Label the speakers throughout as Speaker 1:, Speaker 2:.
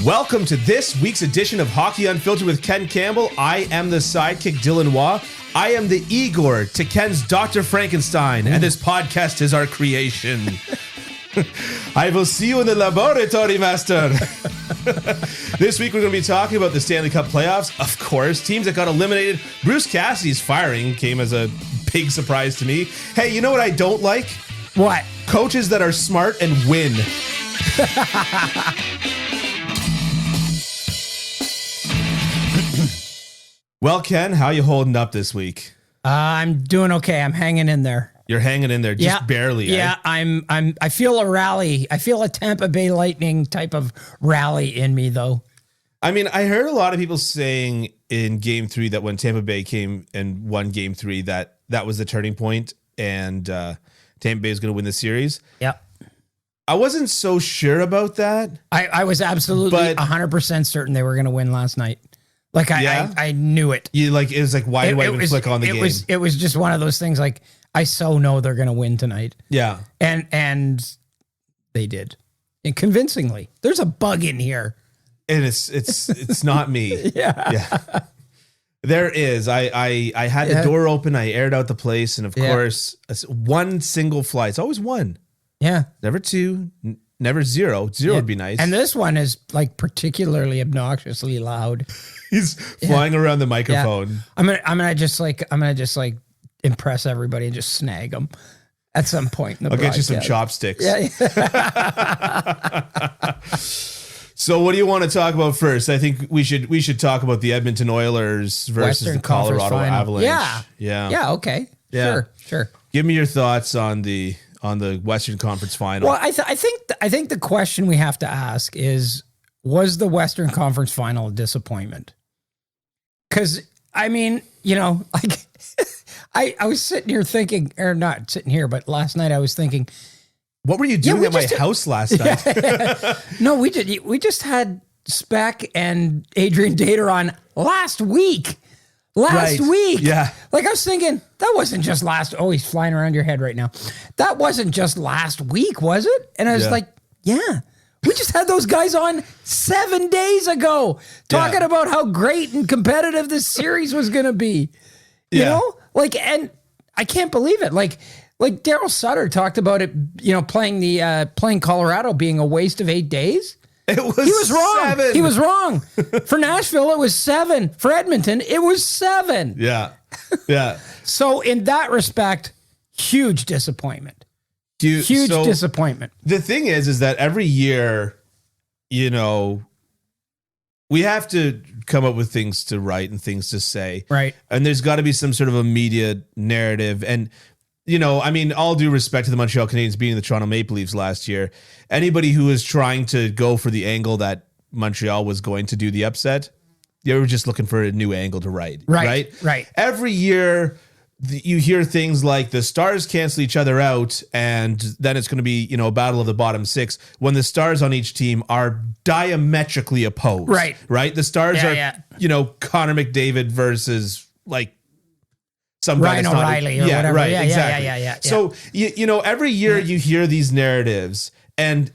Speaker 1: Welcome to this week's edition of Hockey Unfiltered with Ken Campbell. I am the sidekick, Dylan Waugh. I am the Igor to Ken's Dr. Frankenstein, and this podcast is our creation. I will see you in the laboratory, master. This week we're going to be talking about the Stanley Cup Playoffs, of course. Teams that got eliminated. Bruce Cassidy's firing came as a big surprise to me. Hey, you know what I don't like?
Speaker 2: What?
Speaker 1: Coaches that are smart and win. Well, Ken, how you holding up this week?
Speaker 2: I'm doing okay. I'm hanging in there.
Speaker 1: You're hanging in there, just barely.
Speaker 2: Yeah, eh? I feel a rally. I feel a Tampa Bay Lightning type of rally in me, though.
Speaker 1: I mean, I heard a lot of people saying in Game 3 that when Tampa Bay came and won Game 3, that was the turning point, and Tampa Bay is going to win the series.
Speaker 2: Yep.
Speaker 1: I wasn't so sure about that.
Speaker 2: I was absolutely 100% certain they were going to win last night. Like I knew it.
Speaker 1: It was like, why do I even click on the game?
Speaker 2: It was just one of those things. Like, I so know they're going to win tonight.
Speaker 1: Yeah, and
Speaker 2: they did, and convincingly. There's a bug in here,
Speaker 1: and it's not me. Yeah. There is. I had the door open. I aired out the place, and of course, one single fly. It's always one.
Speaker 2: Yeah,
Speaker 1: never two. Never zero. Zero would be nice.
Speaker 2: And this one is like particularly obnoxiously loud.
Speaker 1: He's flying around the microphone.
Speaker 2: Yeah. I'm gonna just impress everybody and just snag them at some point.
Speaker 1: I'll get you some chopsticks. Yeah. So what do you want to talk about first? I think we should talk about the Edmonton Oilers versus the Colorado Avalanche.
Speaker 2: Yeah. Okay. Yeah. Sure.
Speaker 1: Give me your thoughts on the Western Conference Final.
Speaker 2: Well, I think the question we have to ask is, was the Western Conference Final a disappointment? Because, I mean, like I was sitting here thinking, or not sitting here, but last night I was thinking,
Speaker 1: what were you doing at my house last night?
Speaker 2: No, we did. We just had Speck and Adrian Dater on last week. Last week.
Speaker 1: Yeah.
Speaker 2: Like, I was thinking, that wasn't just he's flying around your head right now. That wasn't just last week, was it? And I was like, yeah. We just had those guys on 7 days ago talking about how great and competitive this series was going to be. You know? Like, and I can't believe it. Like Daryl Sutter talked about it, playing Colorado being a waste of 8 days.
Speaker 1: He was wrong.
Speaker 2: 7. He was wrong. For Nashville, it was 7. For Edmonton, it was 7.
Speaker 1: Yeah.
Speaker 2: So in that respect, huge disappointment. Huge disappointment.
Speaker 1: The thing is that every year, we have to come up with things to write and things to say.
Speaker 2: Right.
Speaker 1: And there's got to be some sort of a media narrative. And, all due respect to the Montreal Canadiens beating the Toronto Maple Leafs last year, anybody who is trying to go for the angle that Montreal was going to do the upset, they were just looking for a new angle to write. Right. Every year, you hear things like the Stars cancel each other out, and then it's going to be, a battle of the bottom 6 when the stars on each team are diametrically opposed. Right. The stars are, Connor McDavid versus some
Speaker 2: Ryan O'Reilly or whatever.
Speaker 1: Right. Exactly.
Speaker 2: Yeah.
Speaker 1: So, every year you hear these narratives and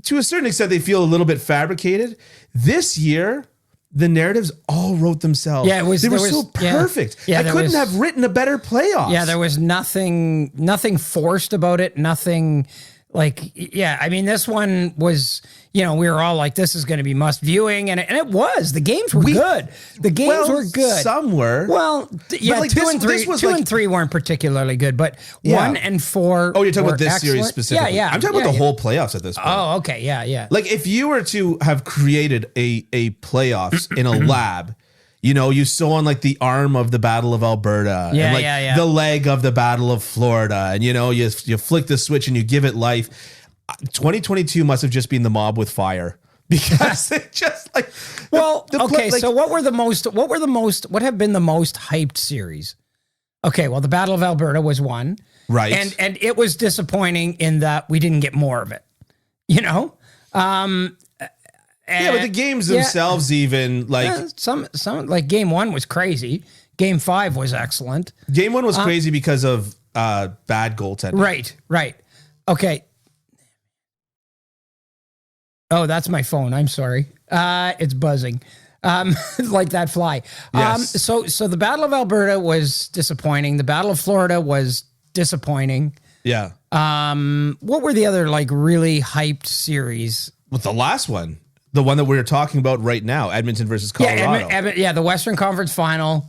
Speaker 1: to a certain extent, they feel a little bit fabricated. This year, the narratives all wrote themselves. Yeah, they were so perfect. I couldn't have written a better playoffs.
Speaker 2: Yeah, there was nothing forced about it. Nothing this one was, we were all like, this is going to be must viewing. And it was. The games were good. The games were good.
Speaker 1: Some were.
Speaker 2: Well, yeah,
Speaker 1: but
Speaker 2: 2 and 3. 2 and 3 weren't particularly good, but 1 and 4.
Speaker 1: Oh, you're talking about this
Speaker 2: excellent.
Speaker 1: Series specifically?
Speaker 2: Yeah.
Speaker 1: I'm talking about the whole playoffs at this point.
Speaker 2: Oh, okay. Yeah.
Speaker 1: Like, if you were to have created a playoffs in a lab, you sew on the arm of the Battle of Alberta and the leg of the Battle of Florida, and you flick the switch and you give it life. 2022 must have just been the Mob with fire, because it just
Speaker 2: so what have been the most hyped series? Okay, well, the Battle of Alberta was one,
Speaker 1: right,
Speaker 2: and it was disappointing in that we didn't get more of it.
Speaker 1: But the games themselves, even
Speaker 2: some game 1 was crazy. Game 5 was excellent.
Speaker 1: Game 1 was crazy because of bad goaltending.
Speaker 2: Right. Okay. Oh, that's my phone. I'm sorry. It's buzzing. Like that fly.
Speaker 1: Yes.
Speaker 2: So the Battle of Alberta was disappointing. The Battle of Florida was disappointing.
Speaker 1: Yeah.
Speaker 2: What were the other like really hyped series?
Speaker 1: With the last one, the one that we're talking about right now, Edmonton versus Colorado.
Speaker 2: Yeah, the Western Conference Final.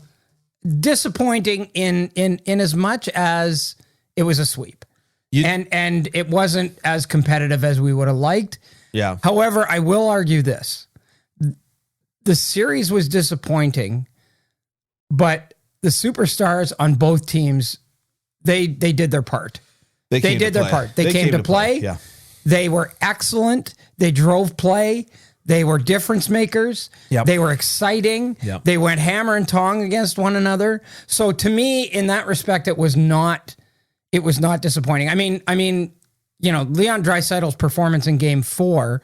Speaker 2: Disappointing in as much as it was a sweep. And it wasn't as competitive as we would have liked.
Speaker 1: Yeah.
Speaker 2: However, I will argue this. The series was disappointing, but the superstars on both teams, they did their part. They did their part. They came to play.
Speaker 1: Yeah.
Speaker 2: They were excellent. They drove play. They were difference makers.
Speaker 1: Yep.
Speaker 2: They were exciting.
Speaker 1: Yep.
Speaker 2: They went hammer and tong against one another. So to me, in that respect, it was not disappointing. I mean, Leon Draisaitl's performance in Game 4,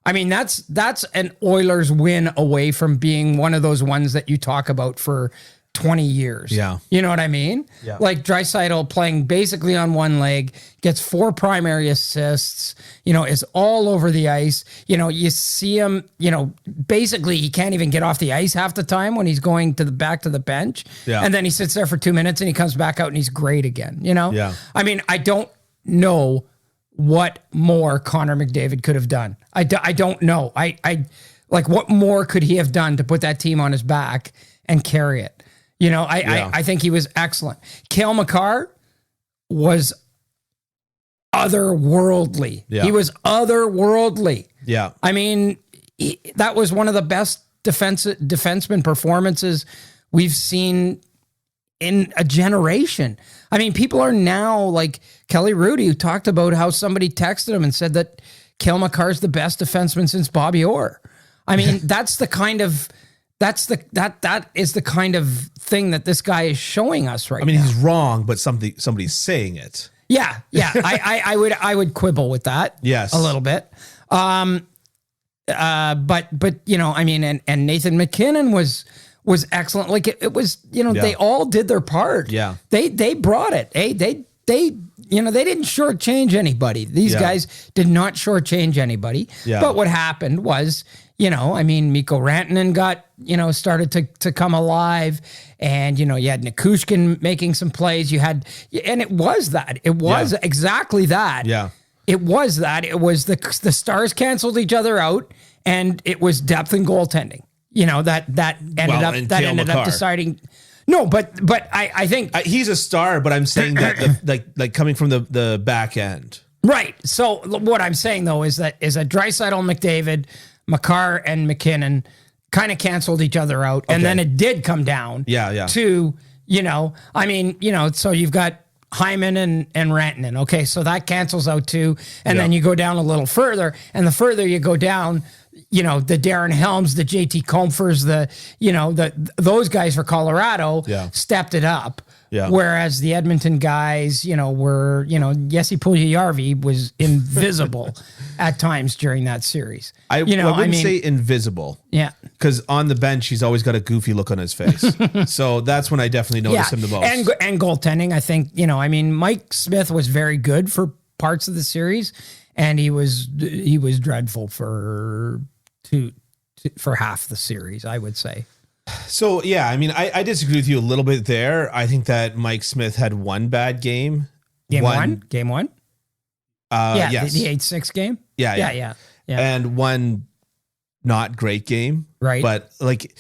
Speaker 2: I mean, that's an Oilers win away from being one of those ones that you talk about for 20 years.
Speaker 1: Yeah.
Speaker 2: You know what I mean?
Speaker 1: Yeah.
Speaker 2: Like Draisaitl playing basically on one leg, gets 4 primary assists, is all over the ice. You see him, basically he can't even get off the ice half the time when he's going back to the bench.
Speaker 1: Yeah.
Speaker 2: And then he sits there for 2 minutes and he comes back out and he's great again,
Speaker 1: Yeah.
Speaker 2: I mean, I don't know what more Connor McDavid could have done. I don't know. I like what more could he have done to put that team on his back and carry it? I think he was excellent. Cale Makar was otherworldly.
Speaker 1: Yeah.
Speaker 2: He was otherworldly.
Speaker 1: Yeah.
Speaker 2: I mean, that was one of the best defenseman performances we've seen in a generation. I mean, people are now like Kelly Rudy, who talked about how somebody texted him and said that Cale Makar's the best defenseman since Bobby Orr. I mean, that is the kind of thing that this guy is showing us right now.
Speaker 1: I mean, he's wrong, but somebody's saying it.
Speaker 2: Yeah. I would quibble with that.
Speaker 1: Yes.
Speaker 2: A little bit. But I mean, and Nathan McKinnon was excellent. Like it was, they all did their part.
Speaker 1: Yeah.
Speaker 2: They brought it. Hey, they didn't shortchange anybody. These guys did not shortchange anybody.
Speaker 1: Yeah.
Speaker 2: But what happened was, Mikko Rantanen got, started to come alive, and, you had Nikushkin making some plays. And it was that. It was exactly that.
Speaker 1: Yeah.
Speaker 2: It was that. It was the stars canceled each other out, and it was depth and goaltending. That ended up deciding. No, but I think
Speaker 1: he's a star, but I'm saying that like coming from the back end.
Speaker 2: Right. So what I'm saying though is that Draisaitl, McDavid, Makar, and McKinnon kind of canceled each other out, and then it did come down.
Speaker 1: Yeah.
Speaker 2: To so you've got Hyman and Rantanen. Okay, so that cancels out too, and then you go down a little further, and the further you go down, the Darren Helms, the JT Comfers, those guys for Colorado stepped it up.
Speaker 1: Yeah.
Speaker 2: Whereas the Edmonton guys, were, Jesse Puljujarvi was invisible at times during that series.
Speaker 1: I wouldn't say invisible.
Speaker 2: Yeah.
Speaker 1: Because on the bench, he's always got a goofy look on his face. So that's when I definitely notice him the most.
Speaker 2: And goaltending, I think, Mike Smith was very good for parts of the series, and he was dreadful for half the series, I would say.
Speaker 1: So, yeah, I mean, I disagree with you a little bit there. I think that Mike Smith had one bad game.
Speaker 2: Game one?
Speaker 1: Yes.
Speaker 2: The 8-6 game? Yeah.
Speaker 1: And one not great game.
Speaker 2: Right.
Speaker 1: But, like,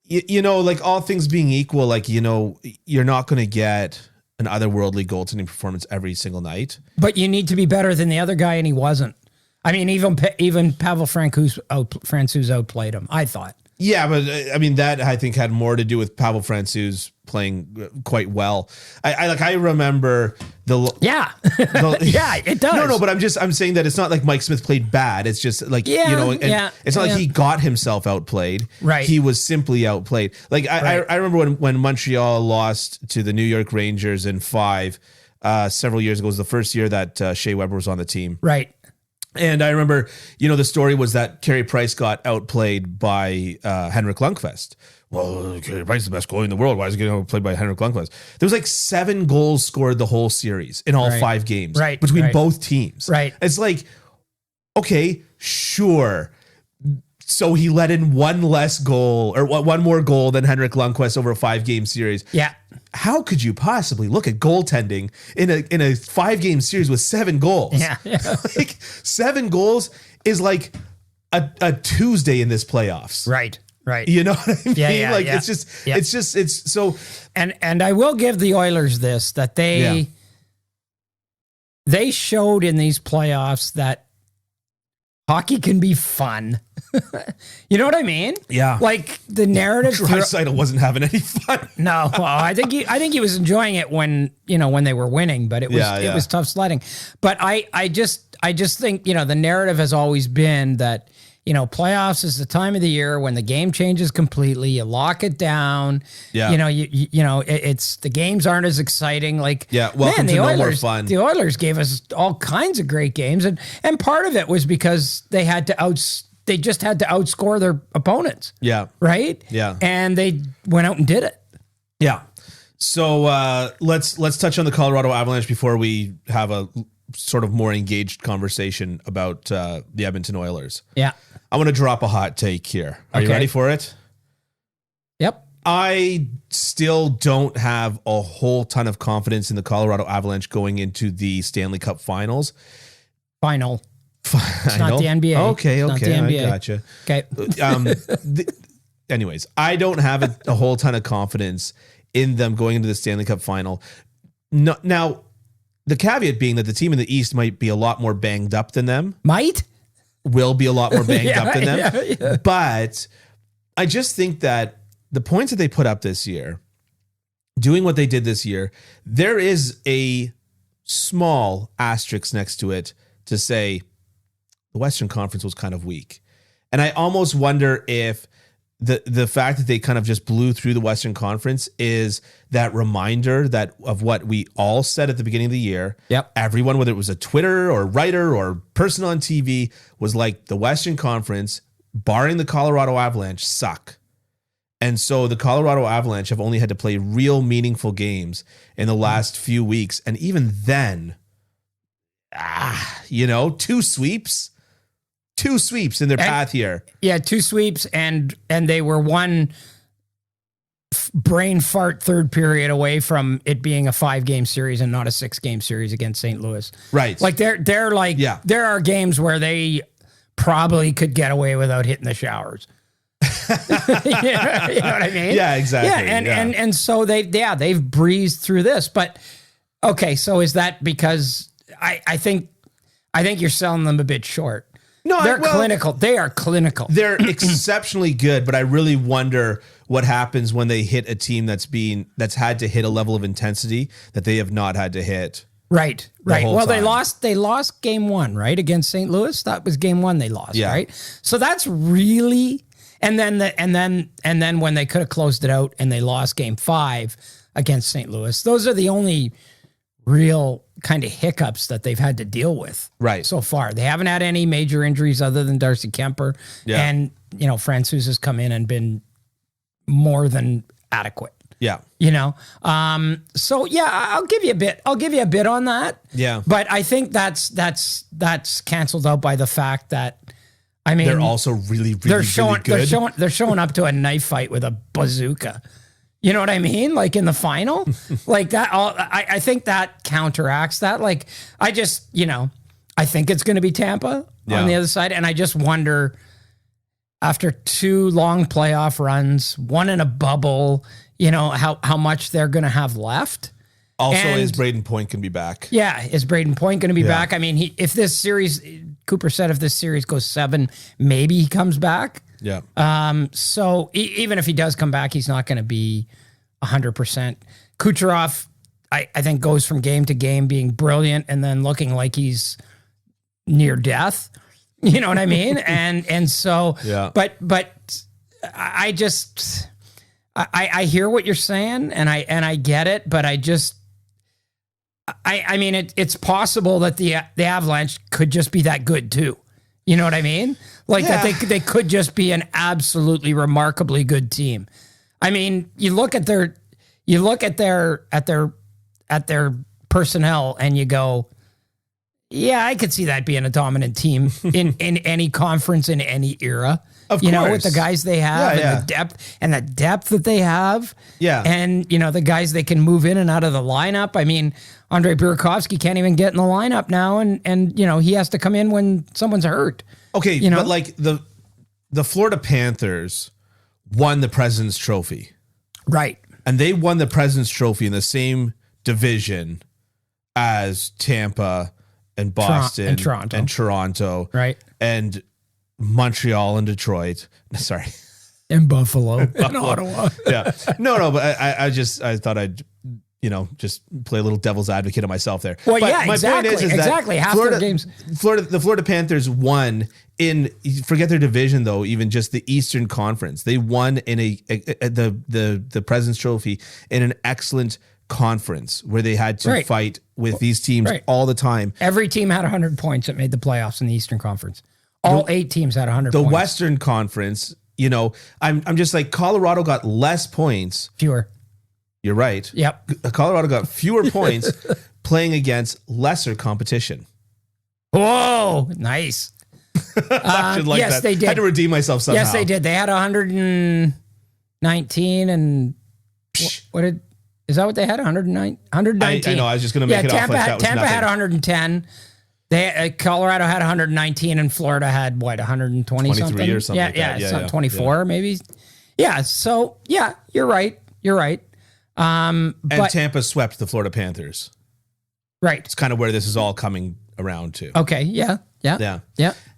Speaker 1: like all things being equal, like, you're not going to get an otherworldly goaltending performance every single night.
Speaker 2: But you need to be better than the other guy, and he wasn't. I mean, even Pavel Francouz outplayed him, I thought.
Speaker 1: Yeah, but I mean, that I think had more to do with Pavel Francouz playing quite well. I remember
Speaker 2: yeah, it does.
Speaker 1: No, but I'm saying that it's not like Mike Smith played bad. It's just like, it's not like he got himself outplayed.
Speaker 2: Right.
Speaker 1: He was simply outplayed. Like I remember when Montreal lost to the New York Rangers in 5 several years ago. It was the first year that Shea Weber was on the team.
Speaker 2: Right.
Speaker 1: And I remember, the story was that Carey Price got outplayed by Henrik Lundqvist. Well, Carey Price is the best goalie in the world. Why is he getting outplayed by Henrik Lundqvist? There was like 7 goals scored the whole series in all 5 games between both teams.
Speaker 2: Right.
Speaker 1: It's like, okay, Sure. So he let in one less goal or one more goal than Henrik Lundqvist over a 5-game series.
Speaker 2: Yeah.
Speaker 1: How could you possibly look at goaltending in a 5-game series with 7 goals?
Speaker 2: Yeah.
Speaker 1: Like 7 goals is like a Tuesday in this playoffs.
Speaker 2: Right.
Speaker 1: You know what I mean?
Speaker 2: Yeah,
Speaker 1: like
Speaker 2: yeah.
Speaker 1: it's so.
Speaker 2: And I will give the Oilers this, that they showed in these playoffs that hockey can be fun. You know what I mean?
Speaker 1: Yeah.
Speaker 2: Like the narrative.
Speaker 1: Draisaitl wasn't having any fun.
Speaker 2: No, well, I think he was enjoying it when they were winning, but it was tough sledding. But I just think, the narrative has always been that, playoffs is the time of the year when the game changes completely. You lock it down.
Speaker 1: Yeah.
Speaker 2: It's the games aren't as exciting. Like,
Speaker 1: welcome to no more fun.
Speaker 2: The Oilers gave us all kinds of great games, and part of it was because they just had to outscore their opponents.
Speaker 1: Yeah.
Speaker 2: Right?
Speaker 1: Yeah.
Speaker 2: And they went out and did it.
Speaker 1: Yeah. So let's touch on the Colorado Avalanche before we have a sort of more engaged conversation about the Edmonton Oilers.
Speaker 2: Yeah.
Speaker 1: I want to drop a hot take here. Are you ready for it?
Speaker 2: Yep.
Speaker 1: I still don't have a whole ton of confidence in the Colorado Avalanche going into the Stanley Cup Finals.
Speaker 2: Final. It's not the NBA.
Speaker 1: Okay,
Speaker 2: It's not the NBA.
Speaker 1: I gotcha.
Speaker 2: Okay.
Speaker 1: Anyways, I don't have a whole ton of confidence in them going into the Stanley Cup Final. No, now, the caveat being that the team in the East might be a lot more banged up than them. Will be a lot more banged up than them. Yeah. But I just think that the points that they put up this year, doing what they did this year, there is a small asterisk next to it to say the Western Conference was kind of weak. And I almost wonder if the fact that they kind of just blew through the Western Conference is that reminder of what we all said at the beginning of the year.
Speaker 2: Yep.
Speaker 1: Everyone, whether it was a Twitter or writer or person on TV, was like, the Western Conference, barring the Colorado Avalanche, suck. And so the Colorado Avalanche have only had to play real meaningful games in the last few weeks. And even then, 2 sweeps. 2 sweeps in their path here.
Speaker 2: Yeah, 2 sweeps, and they were one brain fart third period away from it being a 5-game series and not a 6-game series against St. Louis.
Speaker 1: Right.
Speaker 2: Like they're like, there are games where they probably could get away without hitting the showers. You know what I mean?
Speaker 1: Yeah, exactly.
Speaker 2: Yeah, and so they've breezed through this. But okay, so is that because I think you're selling them a bit short? No, they're clinical. They are clinical.
Speaker 1: They're exceptionally good, but I really wonder what happens when they hit a team that's had to hit a level of intensity that they have not had to hit.
Speaker 2: Right. Well,
Speaker 1: time.
Speaker 2: they lost game 1, right? Against St. Louis. That was game 1 they lost, right? So that's really, and then when they could have closed it out and they lost game 5 against St. Louis. Those are the only real kind of hiccups that they've had to deal with so far. They haven't had any major injuries other than Darcy Kemper. Yeah. And, Francouz has come in and been more than adequate.
Speaker 1: Yeah.
Speaker 2: So I'll give you a bit on that.
Speaker 1: Yeah.
Speaker 2: But I think that's canceled out by the fact that, I mean,
Speaker 1: they're also really good.
Speaker 2: They're showing up to a knife fight with a bazooka. You know what I mean? Like in the final, like that. I think that counteracts that. Like I think it's going to be Tampa on the other side, and I just wonder, after 2 long playoff runs, one in a bubble, how much they're going to have left.
Speaker 1: Also, is Braden Point going to be back?
Speaker 2: Yeah, is Braden Point going to be back? I mean, if this series, Cooper said, if this series goes 7, maybe he comes back.
Speaker 1: Yeah.
Speaker 2: So even if he does come back, he's not going to be 100%. Kucherov, I think, goes from game to game being brilliant and then looking like he's near death. You know what I mean? and so, but I just, I hear what you're saying and I get it, but I mean, it's possible that the Avalanche could just be that good too. You know what I mean? Like that they could just be an absolutely remarkably good team. I mean, you look at their personnel and you go, Yeah, I could see that being a dominant team in any conference in any era.
Speaker 1: Of
Speaker 2: you know,
Speaker 1: course.
Speaker 2: with the guys they have and the depth that they have.
Speaker 1: Yeah.
Speaker 2: And, you know, the guys they can move in and out of the lineup. I mean, Andrei Burakovsky can't even get in the lineup now. And you know, he has to come in when someone's hurt.
Speaker 1: Okay,
Speaker 2: you know?
Speaker 1: but like the Florida Panthers won the President's Trophy.
Speaker 2: Right.
Speaker 1: And they won the President's Trophy in the same division as Tampa and Boston
Speaker 2: and Toronto. Right.
Speaker 1: And Montreal and Detroit. Sorry.
Speaker 2: And Buffalo. And Ottawa.
Speaker 1: Yeah. No, but I thought I'd, you know, just play a little devil's advocate of myself there.
Speaker 2: Well,
Speaker 1: but
Speaker 2: yeah,
Speaker 1: my
Speaker 2: exactly.
Speaker 1: point is
Speaker 2: exactly.
Speaker 1: that
Speaker 2: Half their games.
Speaker 1: The Florida Panthers won in, forget their division though, even just the Eastern Conference. They won in the President's Trophy in an excellent conference where they had to fight with these teams all the time.
Speaker 2: Every team had 100 points that made the playoffs in the Eastern Conference. All 8 teams had 100 points.
Speaker 1: The Western Conference, you know, I'm just like, Colorado got less points.
Speaker 2: Fewer.
Speaker 1: You're right.
Speaker 2: Yep.
Speaker 1: Colorado got fewer points playing against lesser competition.
Speaker 2: Whoa, nice.
Speaker 1: Yes,
Speaker 2: they did.
Speaker 1: I had to redeem myself somehow.
Speaker 2: Yes, they did. They had 119 and what did, is that what they had? 119.
Speaker 1: I know. I was just going to make it
Speaker 2: Tampa,
Speaker 1: off like that was
Speaker 2: Tampa
Speaker 1: nothing.
Speaker 2: had 110. Colorado had 119 and Florida had what, 120 something?
Speaker 1: Or something like that.
Speaker 2: Yeah, 24 maybe. Yeah, so yeah, you're right.
Speaker 1: And
Speaker 2: But
Speaker 1: Tampa swept the Florida Panthers.
Speaker 2: right.
Speaker 1: It's kind of where this is all coming around to.
Speaker 2: Okay, yeah.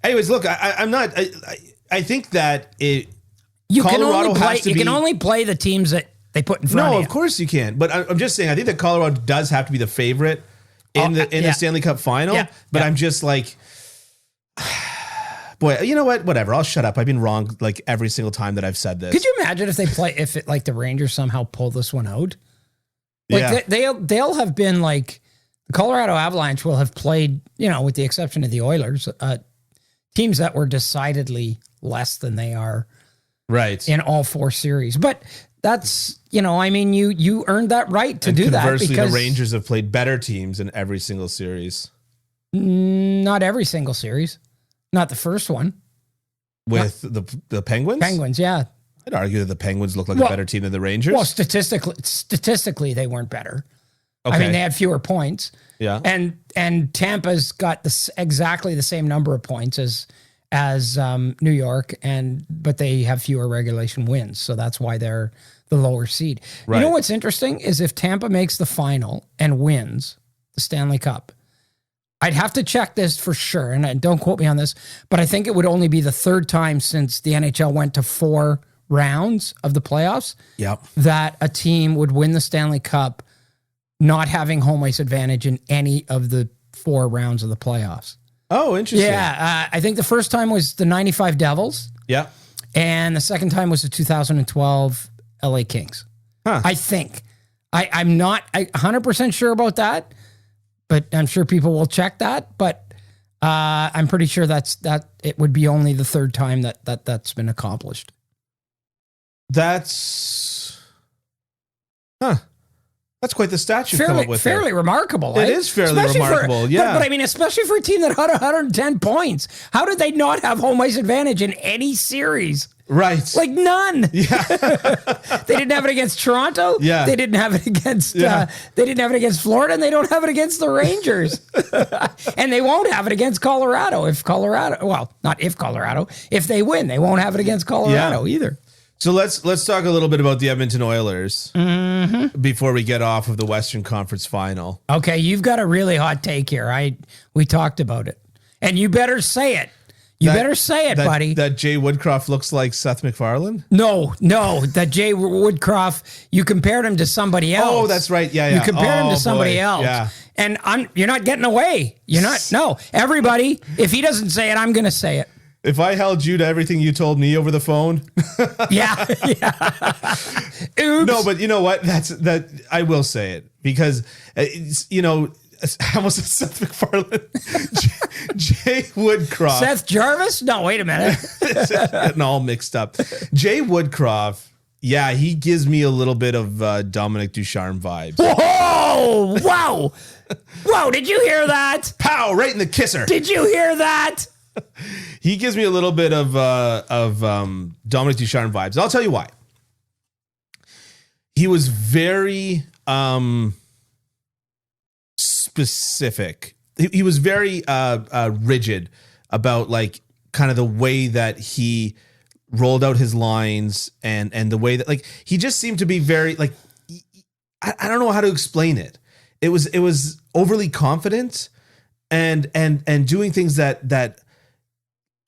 Speaker 1: Anyways, look, I'm not. I think that
Speaker 2: You
Speaker 1: Colorado
Speaker 2: can only play.
Speaker 1: has to
Speaker 2: You
Speaker 1: be,
Speaker 2: can only play the teams that they put in front of
Speaker 1: No,
Speaker 2: you.
Speaker 1: of course you can. But I'm just saying, I think that Colorado does have to be the favorite in the Stanley Cup final.
Speaker 2: Yeah.
Speaker 1: But I'm just like, boy, you know what? Whatever. I'll shut up. I've been wrong like every single time that I've said this.
Speaker 2: Could you imagine if the Rangers somehow pull this one out? Like they'll have been like, the Colorado Avalanche will have played, you know, with the exception of the Oilers, teams that were decidedly less than they are
Speaker 1: right
Speaker 2: in all 4 series. But that's, you know, I mean, you earned that right to do that.
Speaker 1: Conversely,
Speaker 2: because
Speaker 1: the Rangers have played better teams in every single series.
Speaker 2: Not every single series. Not the first one.
Speaker 1: With the Penguins?
Speaker 2: Penguins, yeah.
Speaker 1: I'd argue that the Penguins look like a better team than the Rangers.
Speaker 2: Well, statistically, they weren't better.
Speaker 1: Okay.
Speaker 2: I mean, they had fewer points.
Speaker 1: Yeah.
Speaker 2: And Tampa's got exactly the same number of points as New York, but they have fewer regulation wins, so that's why they're the lower seed.
Speaker 1: Right.
Speaker 2: You know what's interesting is if Tampa makes the final and wins the Stanley Cup, I'd have to check this for sure, and don't quote me on this, but I think it would only be the 3rd time since the NHL went to 4 rounds of the playoffs that a team would win the Stanley Cup not having home ice advantage in any of the 4 rounds of the playoffs.
Speaker 1: Oh, interesting.
Speaker 2: Yeah, I think the first time was the 95 Devils.
Speaker 1: Yeah.
Speaker 2: And the second time was the 2012 LA Kings.
Speaker 1: Huh.
Speaker 2: I think. I'm not 100% sure about that, but I'm sure people will check that. But I'm pretty sure that it would be only the 3rd time that's been accomplished.
Speaker 1: That's quite the stat you come up with.
Speaker 2: Fairly remarkable.
Speaker 1: It is fairly remarkable, yeah.
Speaker 2: But I mean, especially for a team that had 110 points. How did they not have home ice advantage in any series?
Speaker 1: Right.
Speaker 2: Like none.
Speaker 1: Yeah.
Speaker 2: They didn't have it against Toronto.
Speaker 1: Yeah.
Speaker 2: They didn't have it against they didn't have it against Florida, and they don't have it against the Rangers. And they won't have it against Colorado. If they win, they won't have it against Colorado either.
Speaker 1: So let's talk a little bit about the Edmonton Oilers before we get off of the Western Conference Final.
Speaker 2: Okay, you've got a really hot take here. We talked about it, and you better say it. Buddy.
Speaker 1: That Jay Woodcroft looks like Seth MacFarlane?
Speaker 2: No, that Jay Woodcroft, you compared him to somebody else.
Speaker 1: Oh, that's right. Yeah.
Speaker 2: You compared him to somebody else.
Speaker 1: Yeah.
Speaker 2: And you're not getting away. You're not. No, everybody, if he doesn't say it, I'm going to say it.
Speaker 1: If I held you to everything you told me over the phone.
Speaker 2: Yeah. Oops.
Speaker 1: No, but you know what? I will say it because it's, you know, I almost said Seth MacFarlane. Jay Woodcroft.
Speaker 2: Seth Jarvis? No, wait a minute.
Speaker 1: Getting all mixed up. Jay Woodcroft Yeah, he gives me a little bit of Dominic Ducharme vibes.
Speaker 2: Whoa! Wow! Whoa! Did you hear that?
Speaker 1: Pow! Right in the kisser.
Speaker 2: Did you hear that?
Speaker 1: He gives me a little bit of Dominic Ducharme vibes. I'll tell you why. He was very specific. He was very rigid about like kind of the way that he rolled out his lines and the way that like he just seemed to be very like I don't know how to explain it. It was overly confident and doing things that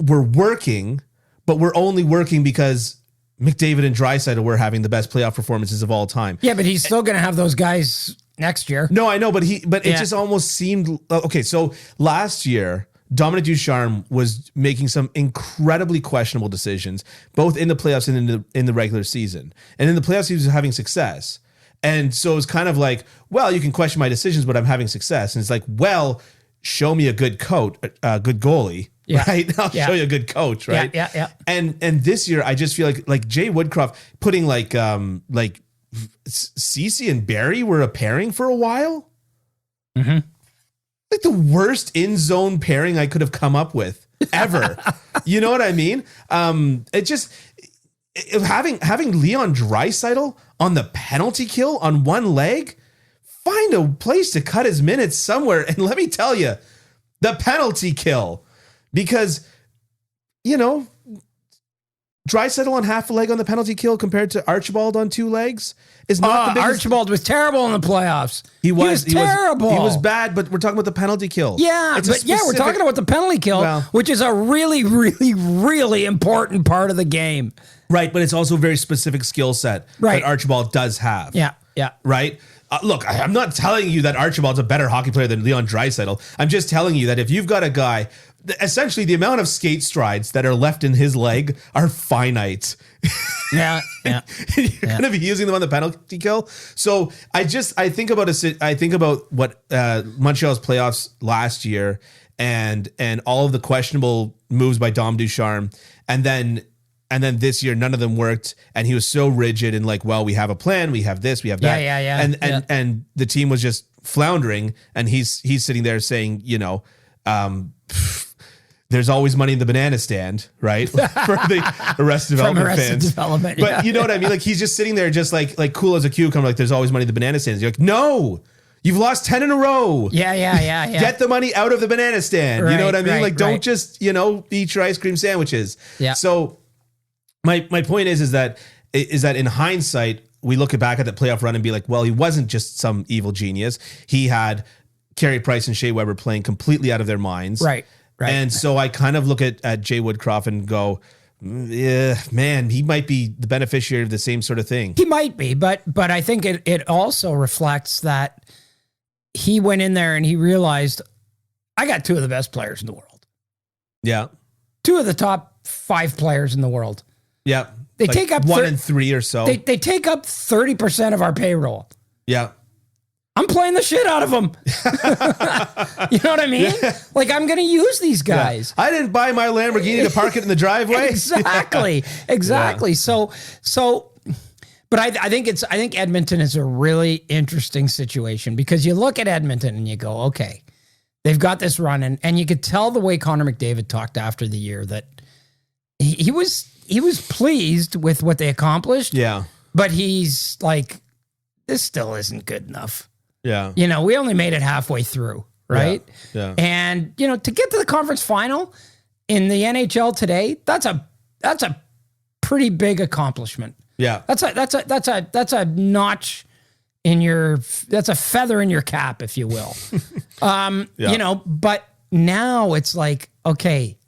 Speaker 1: were working, but were only working because McDavid and Draisaitl were having the best playoff performances of all time.
Speaker 2: Yeah, but he's still going to have those guys next year.
Speaker 1: No, I know, but it just almost seemed okay. So last year, Dominic Ducharme was making some incredibly questionable decisions, both in the playoffs and in the regular season. And in the playoffs, he was having success. And so it was kind of like, well, you can question my decisions, but I'm having success. And it's like, well, show me a good coach, a good goalie, right? I'll show you a good coach, right?
Speaker 2: Yeah.
Speaker 1: And this year, I just feel like Jay Woodcroft putting like Ceci and Barry were a pairing for a while.
Speaker 2: Mm-hmm.
Speaker 1: Like the worst in zone pairing I could have come up with ever. You know what I mean? Having Leon Draisaitl on the penalty kill on one leg, find a place to cut his minutes somewhere. And let me tell you, the penalty kill, because Draisaitl on half a leg on the penalty kill compared to Archibald on 2 legs is not the biggest.
Speaker 2: Archibald was terrible in the playoffs.
Speaker 1: He was
Speaker 2: terrible.
Speaker 1: He was bad, but we're talking about the penalty kill.
Speaker 2: Yeah, we're talking about the penalty kill, which is a really, really, really important part of the game.
Speaker 1: Right, but it's also a very specific skill set that Archibald does have.
Speaker 2: Yeah.
Speaker 1: Right? Look, I'm not telling you that Archibald's a better hockey player than Leon Draisaitl. I'm just telling you that if you've got a guy, essentially the amount of skate strides that are left in his leg are finite.
Speaker 2: Yeah.
Speaker 1: You're going to be using them on the penalty kill. So I think about what Montreal's playoffs last year and all of the questionable moves by Dom Ducharme, and then this year, none of them worked. And he was so rigid and like, well, we have a plan. We have this, we have that.
Speaker 2: Yeah.
Speaker 1: And the team was just floundering. And he's sitting there saying, there's always money in the banana stand, right? For the Arrested Development fans.
Speaker 2: Development,
Speaker 1: But you know what I mean? Like he's just sitting there just like cool as a cucumber. Like there's always money in the banana stand. You're like, no, you've lost 10 in a row.
Speaker 2: Yeah.
Speaker 1: Get the money out of the banana stand. You know what I mean?
Speaker 2: Right,
Speaker 1: don't just, eat your ice cream sandwiches.
Speaker 2: Yeah.
Speaker 1: So my point is that in hindsight, we look back at the playoff run and be like, well, he wasn't just some evil genius. He had Carey Price and Shea Weber playing completely out of their minds.
Speaker 2: Right.
Speaker 1: And so I kind of look at Jay Woodcroft and go, yeah, man, he might be the beneficiary of the same sort of thing.
Speaker 2: He might be, but I think it also reflects that he went in there and he realized, I got 2 of the best players in the world.
Speaker 1: Yeah.
Speaker 2: 2 of the top 5 players in the world.
Speaker 1: Yeah.
Speaker 2: They take up
Speaker 1: 1 in 3 or so.
Speaker 2: They take up 30% of our payroll.
Speaker 1: Yeah.
Speaker 2: I'm playing the shit out of them. You know what I mean?
Speaker 1: Yeah.
Speaker 2: Like I'm going to use these guys.
Speaker 1: Yeah. I didn't buy my Lamborghini to park it in the driveway.
Speaker 2: Exactly. Yeah. So, but I think Edmonton is a really interesting situation because you look at Edmonton and you go, okay, they've got this run and you could tell the way Connor McDavid talked after the year that he was pleased with what they accomplished.
Speaker 1: Yeah.
Speaker 2: But he's like, this still isn't good enough.
Speaker 1: Yeah.
Speaker 2: We only made it halfway through, right?
Speaker 1: Yeah.
Speaker 2: And, to get to the conference final in the NHL today, that's a pretty big accomplishment.
Speaker 1: Yeah.
Speaker 2: That's a notch that's a feather in your cap, if you will. But now it's like, okay,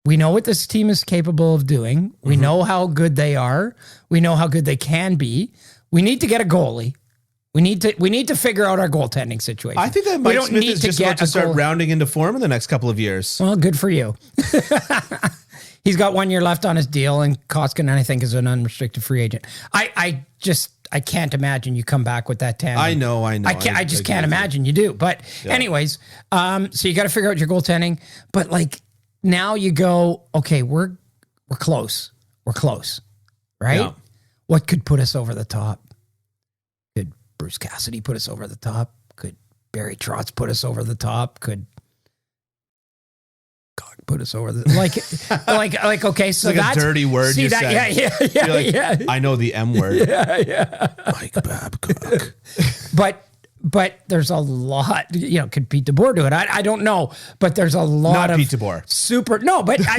Speaker 2: we know what this team is capable of doing. We know how good they are. We know how good they can be. We need to get a goalie. We need to figure out our goaltending situation.
Speaker 1: I think that Mike Smith is just about to start rounding into form in the next couple of years.
Speaker 2: Well, good for you. He's got 1 year left on his deal, and Koskinen, I think, is an unrestricted free agent. I can't imagine you come back with that tandem.
Speaker 1: I know.
Speaker 2: I just can't imagine you do. But anyways, so you got to figure out your goaltending. But like now you go, okay, we're close. We're close, right? What could put us over the top? Could Bruce Cassidy put us over the top? Could Barry Trotz put us over the top? Could God put us over the like? Okay, so
Speaker 1: It's like
Speaker 2: that's
Speaker 1: a dirty word.
Speaker 2: See
Speaker 1: you
Speaker 2: that?
Speaker 1: said.
Speaker 2: Yeah.
Speaker 1: You're like, I know the M word.
Speaker 2: Yeah.
Speaker 1: Mike Babcock.
Speaker 2: But there's a lot, could Pete DeBoer do it? I don't know, but there's a lot
Speaker 1: Not
Speaker 2: of
Speaker 1: Pete DeBoer.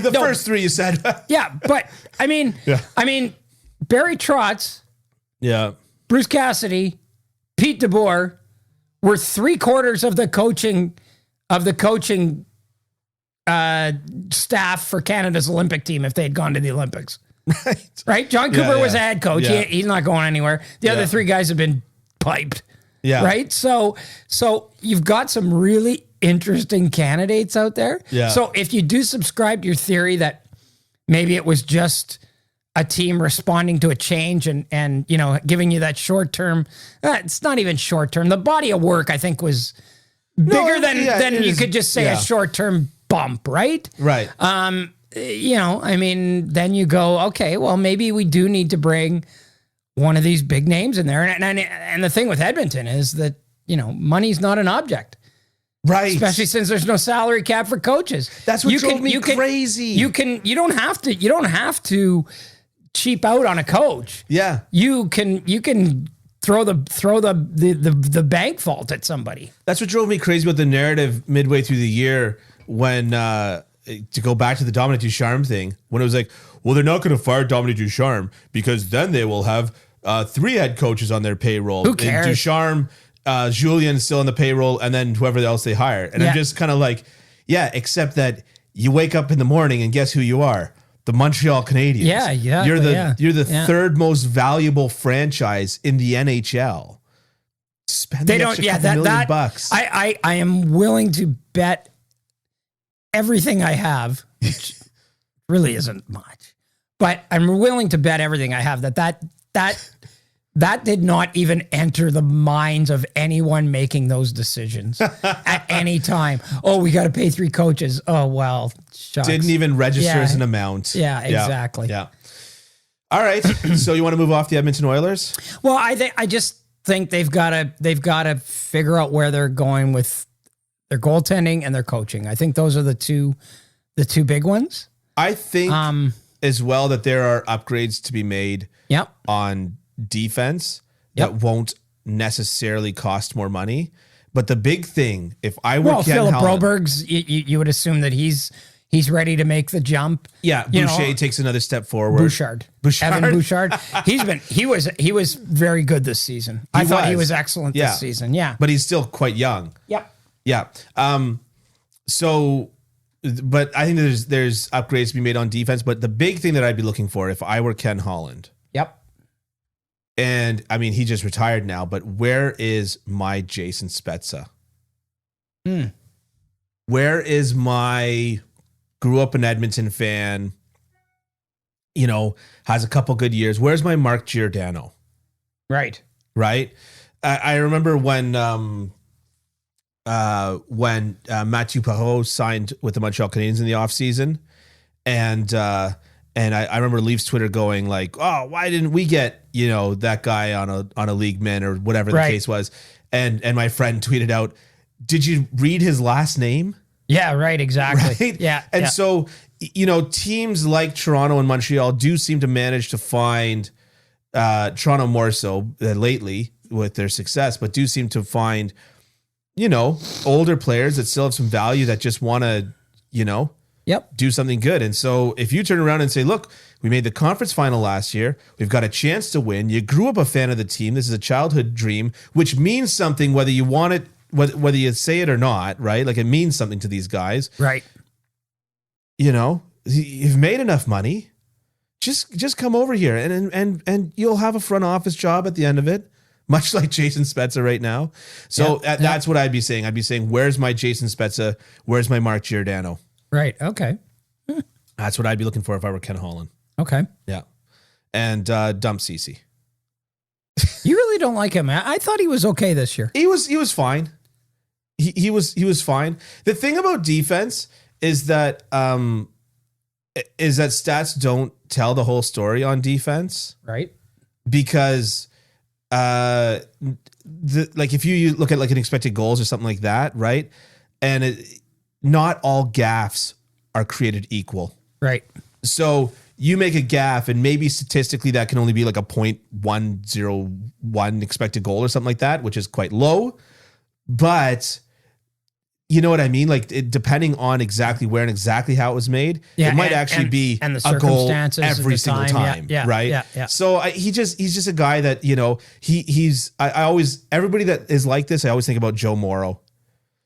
Speaker 2: The
Speaker 1: First three you said.
Speaker 2: yeah, but I mean, Barry Trotz,
Speaker 1: Yeah.
Speaker 2: Bruce Cassidy, Pete DeBoer were 3/4 of the coaching staff for Canada's Olympic team if they had gone to the Olympics. Right? John Cooper was a head coach.
Speaker 1: Yeah.
Speaker 2: He's not going anywhere. The other three guys have been piped.
Speaker 1: Yeah.
Speaker 2: Right? So you've got some really interesting candidates out there.
Speaker 1: Yeah.
Speaker 2: So if you do subscribe to your theory that maybe it was just a team responding to a change and giving you that short term, it's not even short term. The body of work, I think, was bigger than you could just say a short term bump, right?
Speaker 1: Right.
Speaker 2: Then you go, okay, well, maybe we do need to bring one of these big names in there. And the thing with Edmonton is that, money's not an object.
Speaker 1: Right.
Speaker 2: Especially since there's no salary cap for coaches.
Speaker 1: That's what drove me crazy.
Speaker 2: You don't have to cheap out on a coach.
Speaker 1: Yeah.
Speaker 2: You can throw the bank vault at somebody.
Speaker 1: That's what drove me crazy about the narrative midway through the year when to go back to the Dominic Ducharme thing, when it was like, well, they're not going to fire Dominic Ducharme because then they will have 3 head coaches on their payroll.
Speaker 2: Who cares?
Speaker 1: And Ducharme, Julien still on the payroll, and then whoever else they hire. And I'm just kind of like, yeah, except that you wake up in the morning and guess who you are? The Montreal Canadiens.
Speaker 2: Yeah.
Speaker 1: You're the third most valuable franchise in the NHL. Spend the extra couple million bucks.
Speaker 2: I am willing to bet everything I have, which really isn't much, but I'm willing to bet everything I have that did not even enter the minds of anyone making those decisions at any time. Oh, we got to pay 3 coaches. Oh, well, shucks.
Speaker 1: Didn't even register as an amount.
Speaker 2: Yeah, exactly.
Speaker 1: Yeah. All right. So you want to move off the Edmonton Oilers?
Speaker 2: Well, I just think they've got to figure out where they're going with their goaltending and their coaching. I think those are the two big ones.
Speaker 1: I think as well that there are upgrades to be made on defense that won't necessarily cost more money. But the big thing, if I were Ken
Speaker 2: Philip
Speaker 1: Holland,
Speaker 2: Broberg's, you would assume that he's ready to make the jump.
Speaker 1: Yeah, Boucher takes another step forward.
Speaker 2: Bouchard. Evan Bouchard. He was very good this season. I thought he was excellent this season. Yeah.
Speaker 1: But he's still quite young.
Speaker 2: Yep.
Speaker 1: Yeah. But I think there's upgrades to be made on defense. But the big thing that I'd be looking for if I were Ken Holland.
Speaker 2: Yep.
Speaker 1: And I mean, he just retired now, but where is my Jason Spezza? Where is my grew up in Edmonton fan, has a couple good years. Where's my Mark Giordano?
Speaker 2: Right.
Speaker 1: I remember when Mathieu Perreault signed with the Montreal Canadiens in the offseason, and I remember Leafs Twitter going like, oh, why didn't we get, that guy on a league min or whatever the case was. And my friend tweeted out, did you read his last name?
Speaker 2: Yeah, right. Exactly.
Speaker 1: Right?
Speaker 2: Yeah.
Speaker 1: And so, teams like Toronto and Montreal do seem to manage to find Toronto more so lately with their success, but do seem to find, older players that still have some value that just want to, do something good. And so if you turn around and say, look, we made the conference final last year. We've got a chance to win. You grew up a fan of the team. This is a childhood dream, which means something whether you want it, whether you say it or not, right? Like it means something to these guys.
Speaker 2: Right.
Speaker 1: You've made enough money. Just come over here and you'll have a front office job at the end of it, much like Jason Spezza right now. So that's what I'd be saying. I'd be saying, where's my Jason Spezza? Where's my Mark Giordano?
Speaker 2: Right. Okay.
Speaker 1: That's what I'd be looking for if I were Ken Holland.
Speaker 2: Okay.
Speaker 1: Yeah. And dump Cece.
Speaker 2: You really don't like him. I thought he was okay this year.
Speaker 1: He was fine. He was fine. The thing about defense is that stats don't tell the whole story on defense.
Speaker 2: Right.
Speaker 1: because if you look at like an expected goals or something like that, right? And not all gaffes are created equal.
Speaker 2: Right.
Speaker 1: So you make a gaffe and maybe statistically that can only be like a 0.101 expected goal or something like that, which is quite low. But you know what I mean? Like depending on exactly where and exactly how it was made, it might actually be
Speaker 2: and the
Speaker 1: a goal
Speaker 2: circumstances
Speaker 1: every
Speaker 2: at the
Speaker 1: single time,
Speaker 2: yeah,
Speaker 1: right?
Speaker 2: Yeah.
Speaker 1: So he's just a guy that, you know, I always, everybody that is like this, I always think about Joe Morrow,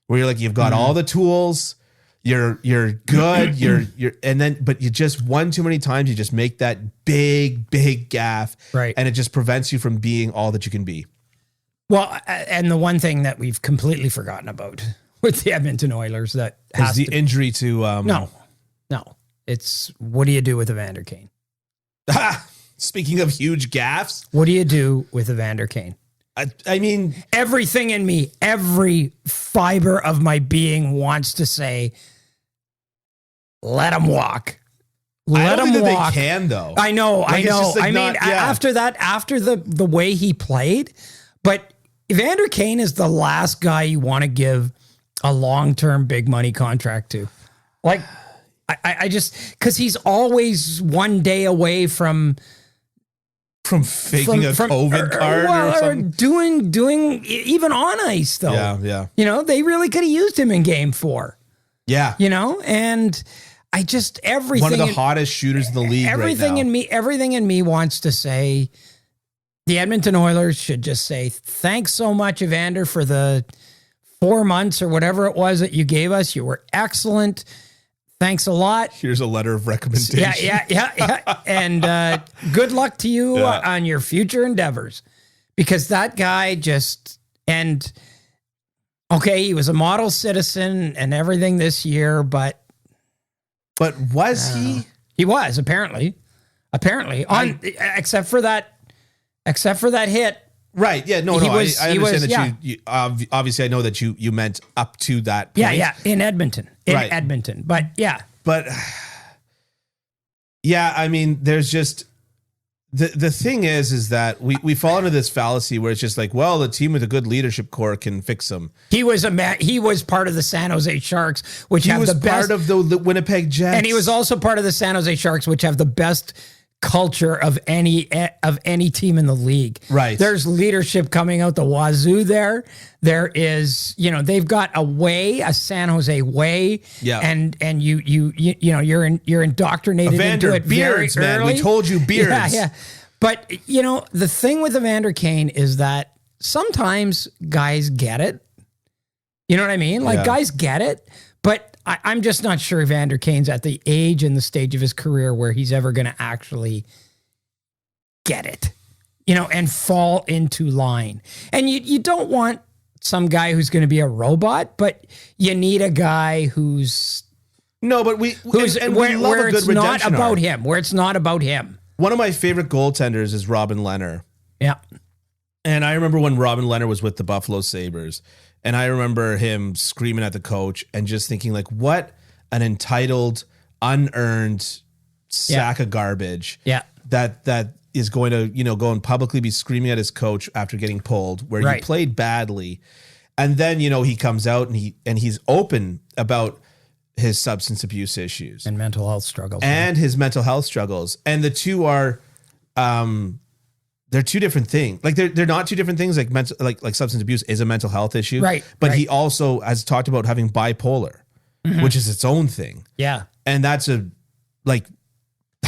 Speaker 1: where you're like, you've got all the tools, you're good, but you just one too many times, you just make that big gaffe,
Speaker 2: right?
Speaker 1: And it just prevents you from being all that you can be.
Speaker 2: Well, and the one thing that we've completely forgotten about with the Edmonton Oilers that
Speaker 1: is the injury to
Speaker 2: no, it's what do you do with Evander Kane?
Speaker 1: Speaking of huge gaffes,
Speaker 2: what do you do with Evander Kane?
Speaker 1: I mean,
Speaker 2: everything in me, every fiber of my being wants to say, let him walk. Let him walk.
Speaker 1: They can though.
Speaker 2: I know. Like, after that, after the way he played, but Evander Kane is the last guy you want to give a long-term big money contract to. Like, I just, because he's always one day away from
Speaker 1: faking a COVID card or something.
Speaker 2: Doing even on ice though.
Speaker 1: Yeah.
Speaker 2: You know, they really could have used him in game 4.
Speaker 1: Yeah.
Speaker 2: You know, and I just, everything.
Speaker 1: One of the hottest shooters in the league
Speaker 2: everything
Speaker 1: right now.
Speaker 2: Everything in me wants to say the Edmonton Oilers should just say, thanks so much, Evander, for the 4 months or whatever it was that you gave us. You were excellent. Thanks a lot.
Speaker 1: Here's a letter of recommendation.
Speaker 2: Yeah. And good luck to you on your future endeavors. Because that guy just, and okay, he was a model citizen and everything this year, but
Speaker 1: was he?
Speaker 2: He was, apparently. Except for that hit.
Speaker 1: Right. Yeah. No. I understand that you obviously I know that you meant up to that point.
Speaker 2: Yeah. In Edmonton. Edmonton. But yeah.
Speaker 1: But yeah, I mean, there's just the thing is that we fall into this fallacy where it's just like, well, the team with a good leadership core can fix them.
Speaker 2: He was part of the San Jose Sharks, which have the best,
Speaker 1: part of the Winnipeg Jets,
Speaker 2: and he was also part of the San Jose Sharks, which have the best culture of any team in the league.
Speaker 1: Right.
Speaker 2: There's leadership coming out the wazoo there. There is, you know, they've got a San Jose way.
Speaker 1: Yeah.
Speaker 2: And you're indoctrinated into it
Speaker 1: beards,
Speaker 2: very early.
Speaker 1: Man. We told you beards.
Speaker 2: Yeah. But you know, the thing with Evander Kane is that sometimes guys get it. You know what I mean? Like guys get it, but I'm just not sure Evander Kane's at the age and the stage of his career where he's ever going to actually get it, you know, and fall into line. And you don't want some guy who's going to be a robot, but you need a guy who's
Speaker 1: where
Speaker 2: it's not about him, where it's not about him.
Speaker 1: One of my favorite goaltenders is Robin Leonard.
Speaker 2: Yeah.
Speaker 1: And I remember when Robin Leonard was with the Buffalo Sabres. And I remember him screaming at the coach and just thinking, like, what an entitled, unearned sack of garbage.
Speaker 2: Yeah.
Speaker 1: That is going to, you know, go and publicly be screaming at his coach after getting pulled, where you played badly. And then, you know, he comes out and he's open about his substance abuse issues.
Speaker 2: And mental health struggles.
Speaker 1: And his mental health struggles. And the two are they're two different things. Like they're not two different things. Like like substance abuse is a mental health issue,
Speaker 2: right?
Speaker 1: But he also has talked about having bipolar, which is its own thing.
Speaker 2: Yeah,
Speaker 1: and that's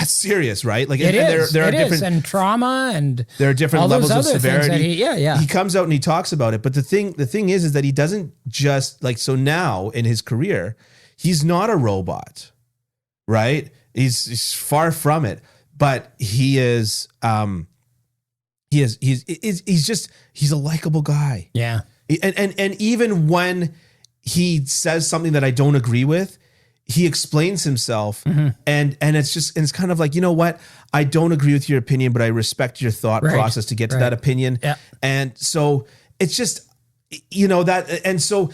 Speaker 1: serious, right? Like
Speaker 2: it
Speaker 1: and
Speaker 2: is. There are different and trauma, and
Speaker 1: there are different levels of severity.
Speaker 2: He
Speaker 1: comes out and he talks about it. But the thing is that he doesn't just like, so now in his career, he's not a robot, right? He's far from it, but he is. He's a likable guy.
Speaker 2: Yeah.
Speaker 1: And even when he says something that I don't agree with, he explains himself and it's kind of like, you know what? I don't agree with your opinion, but I respect your thought process to get to that opinion.
Speaker 2: Yeah.
Speaker 1: And so it's just, you know, that, and so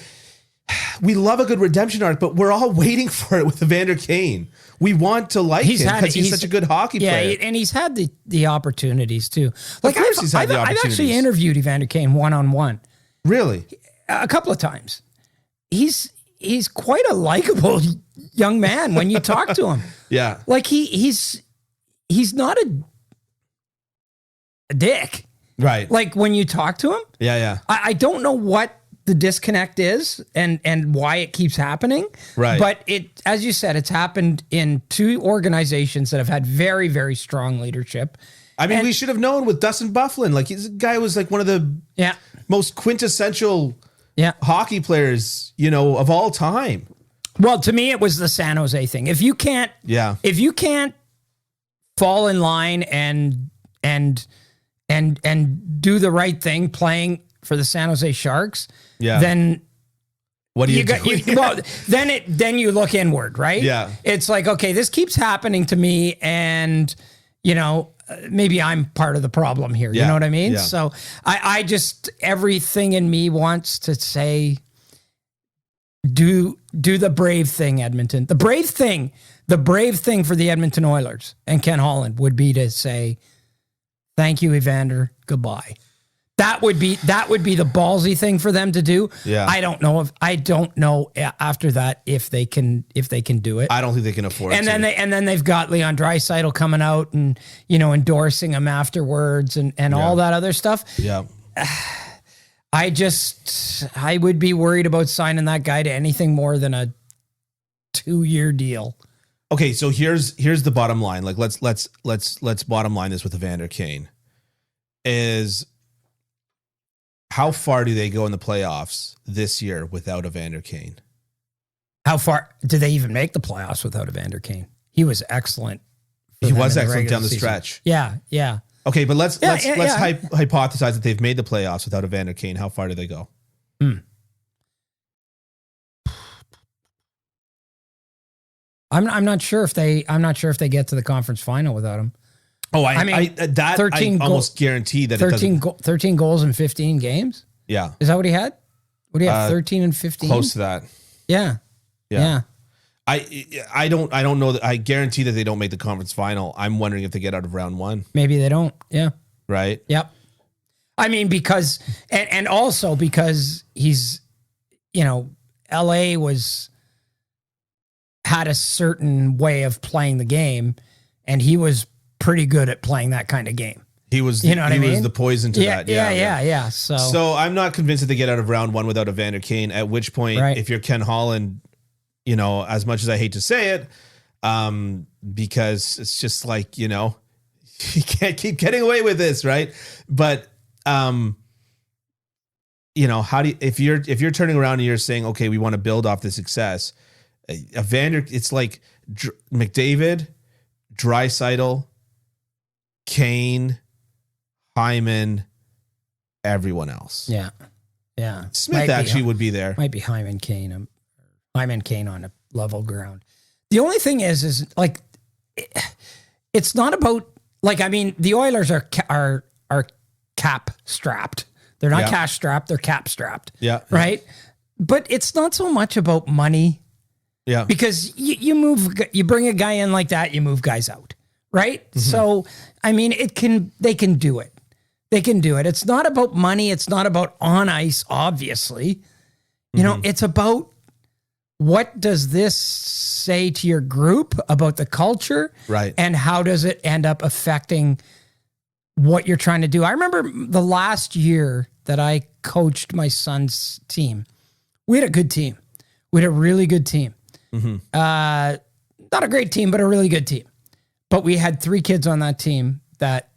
Speaker 1: we love a good redemption arc, but we're all waiting for it with Evander Kane. We want to like him because he's such a good hockey player.
Speaker 2: Yeah, and he's had the opportunities too. Like
Speaker 1: of course he's had the opportunities.
Speaker 2: I've actually interviewed Evander Kane one-on-one.
Speaker 1: Really?
Speaker 2: A couple of times. He's quite a likable young man when you talk to him.
Speaker 1: Yeah.
Speaker 2: Like he's not a dick.
Speaker 1: Right.
Speaker 2: Like when you talk to him.
Speaker 1: Yeah, yeah.
Speaker 2: I don't know what the disconnect is and why it keeps happening.
Speaker 1: Right.
Speaker 2: But it, as you said, it's happened in two organizations that have had very, very strong leadership.
Speaker 1: I mean, we should have known with Dustin Byfuglien. Like, he's a guy who was like one of the most quintessential hockey players, of all time.
Speaker 2: Well, to me, it was the San Jose thing. If you can't fall in line and do the right thing playing for the San Jose Sharks, then
Speaker 1: what do you do?
Speaker 2: Then you look inward, right?
Speaker 1: Yeah.
Speaker 2: It's like, okay, this keeps happening to me, and maybe I'm part of the problem here. You know what I mean?
Speaker 1: Yeah.
Speaker 2: So I just, everything in me wants to say, do the brave thing, Edmonton. The brave thing for the Edmonton Oilers and Ken Holland would be to say, thank you, Evander. Goodbye. That would be the ballsy thing for them to do.
Speaker 1: Yeah.
Speaker 2: I don't know after that if they can do it.
Speaker 1: I don't think they can afford it.
Speaker 2: And then they've got Leon Draisaitl coming out and endorsing him afterwards and all that other stuff.
Speaker 1: Yeah.
Speaker 2: I would be worried about signing that guy to anything more than a 2-year deal.
Speaker 1: Okay, so here's the bottom line. Like let's bottom line this with Evander Kane. Is how far do they go in the playoffs this year without Evander Kane?
Speaker 2: How far do they even make the playoffs without Evander Kane? He was excellent.
Speaker 1: He was excellent down the stretch.
Speaker 2: Yeah, yeah.
Speaker 1: Okay, but let's hypothesize that they've made the playoffs without Evander Kane. How far do they go?
Speaker 2: I'm not sure if they get to the conference final without him.
Speaker 1: Oh, I almost guarantee that
Speaker 2: 13 goals in 15 games.
Speaker 1: Yeah.
Speaker 2: Is that what he had? What do you have? 13 and 15?
Speaker 1: Close to that.
Speaker 2: Yeah.
Speaker 1: I don't know that. I guarantee that they don't make the conference final. I'm wondering if they get out of round one.
Speaker 2: Maybe they don't. Yeah.
Speaker 1: Right.
Speaker 2: Yep. I mean, because, and also because he's, LA had a certain way of playing the game, and he was pretty good at playing that kind of game.
Speaker 1: He was, was the poison to that.
Speaker 2: Yeah. So
Speaker 1: I'm not convinced that they get out of round one without Evander Kane, at which point, if you're Ken Holland, as much as I hate to say it, because it's just like, you can't keep getting away with this. Right. But, how do you, if you're turning around and you're saying, okay, we want to build off the success, Evander, it's like McDavid, Draisaitl, Kane, Hyman, everyone else.
Speaker 2: Yeah.
Speaker 1: Smith would be there.
Speaker 2: Might be Hyman Kane on a level ground. The only thing is like, it's not about like, I mean, the Oilers are cap strapped. They're not cash strapped. They're cap strapped.
Speaker 1: Yeah.
Speaker 2: Right. But it's not so much about money.
Speaker 1: Yeah.
Speaker 2: Because you bring a guy in like that, you move guys out. Right. Mm-hmm. So, I mean, they can do it. They can do it. It's not about money. It's not about on ice, obviously. It's about, what does this say to your group about the culture?
Speaker 1: Right.
Speaker 2: And how does it end up affecting what you're trying to do? I remember the last year that I coached my son's team. We had a good team. We had a really good team. Mm-hmm. Not a great team, but a really good team. But we had 3 kids on that team that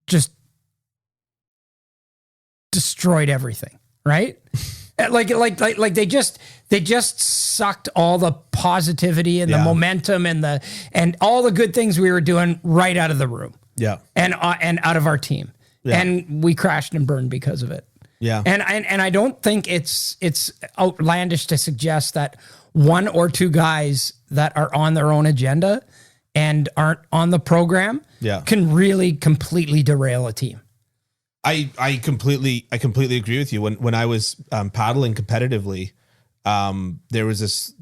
Speaker 2: just destroyed everything, right? Like they just sucked all the positivity and the momentum and all the good things we were doing right out of the room.
Speaker 1: Yeah.
Speaker 2: And out of our team. Yeah. And we crashed and burned because of it.
Speaker 1: Yeah.
Speaker 2: And I don't think it's outlandish to suggest that 1 or 2 guys that are on their own agenda and aren't on the program can really completely derail a team.
Speaker 1: I completely agree with you. When I was paddling competitively, There was this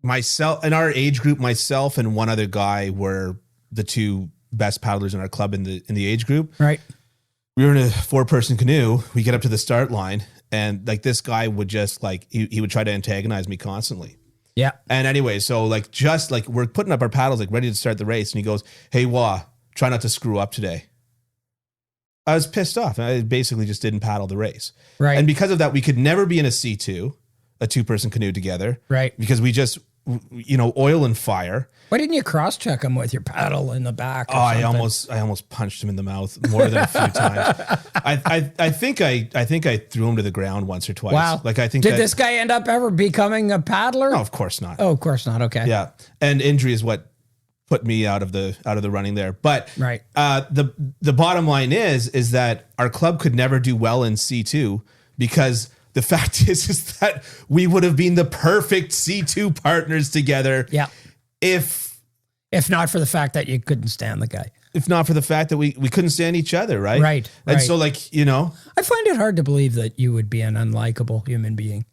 Speaker 1: myself in our age group. Myself and one other guy were the two best paddlers in our club in the age group.
Speaker 2: Right.
Speaker 1: We were in a 4-person canoe. We get up to the start line, and like this guy would just like he would try to antagonize me constantly.
Speaker 2: Yeah.
Speaker 1: And anyway, so like just like we're putting up our paddles, like ready to start the race, and he goes, "Hey, Waugh, try not to screw up today." I was pissed off. I basically just didn't paddle the race.
Speaker 2: Right.
Speaker 1: And because of that, we could never be in a C2, a 2-person canoe together.
Speaker 2: Right.
Speaker 1: Because we just, oil and fire.
Speaker 2: Why didn't you cross-check him with your paddle in the back?
Speaker 1: Oh, I almost punched him in the mouth more than a few times. I think I threw him to the ground once or twice.
Speaker 2: Wow.
Speaker 1: Like I think.
Speaker 2: Did this guy end up ever becoming a paddler?
Speaker 1: No, of course not.
Speaker 2: Oh, of course not. Okay.
Speaker 1: Yeah. And injury is what put me out of the running there. But
Speaker 2: right.
Speaker 1: The bottom line is that our club could never do well in C2 because the fact is that we would have been the perfect C2 partners together.
Speaker 2: Yeah.
Speaker 1: If
Speaker 2: not for the fact that you couldn't stand the guy.
Speaker 1: If not for the fact that we couldn't stand each other, right?
Speaker 2: Right.
Speaker 1: And
Speaker 2: right.
Speaker 1: so like,
Speaker 2: I find it hard to believe that you would be an unlikable human being.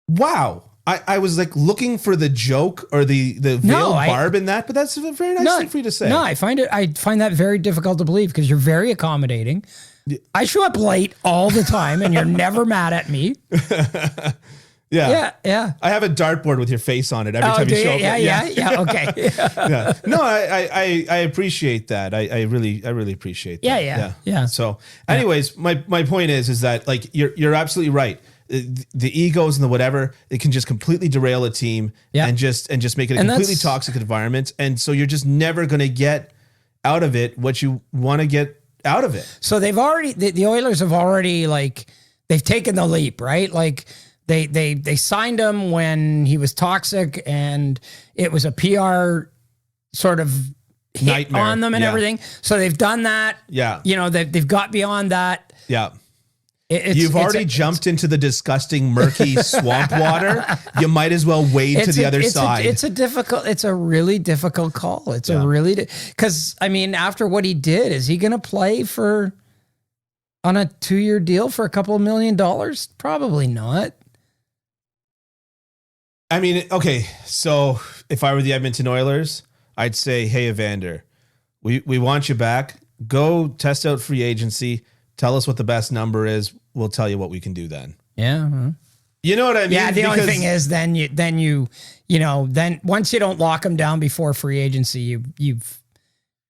Speaker 1: Wow. I was like looking for the joke or the veiled barb in that, but that's a very nice thing for you to say.
Speaker 2: No, I find that very difficult to believe because you're very accommodating. I show up late all the time and you're never mad at me.
Speaker 1: Yeah.
Speaker 2: Yeah.
Speaker 1: I have a dartboard with your face on it every time you show up.
Speaker 2: Yeah. Okay.
Speaker 1: Yeah. No, I appreciate that. I really appreciate that.
Speaker 2: Yeah.
Speaker 1: So anyways, my point is that like you're absolutely right. The egos and the whatever, it can just completely derail a team and just make it a completely toxic environment. And so you're just never going to get out of it what you want to get out of it.
Speaker 2: So they've already, the Oilers have already like, they've taken the leap, right? Like they signed him when he was toxic and it was a PR sort of hit nightmare on them and everything. So they've done that.
Speaker 1: Yeah.
Speaker 2: They've got beyond that.
Speaker 1: Yeah. You've already jumped into the disgusting, murky swamp water. You might as well wade to the other side.
Speaker 2: It's a really difficult call. It's a really, because I mean, after what he did, is he going to play on a 2-year deal for a couple of $1 million? Probably not.
Speaker 1: I mean, okay. So if I were the Edmonton Oilers, I'd say, hey, Evander, we want you back. Go test out free agency. Tell us what the best number is. We'll tell you what we can do then.
Speaker 2: Yeah.
Speaker 1: You know what I mean?
Speaker 2: Yeah. The only thing is then once you don't lock them down before free agency, but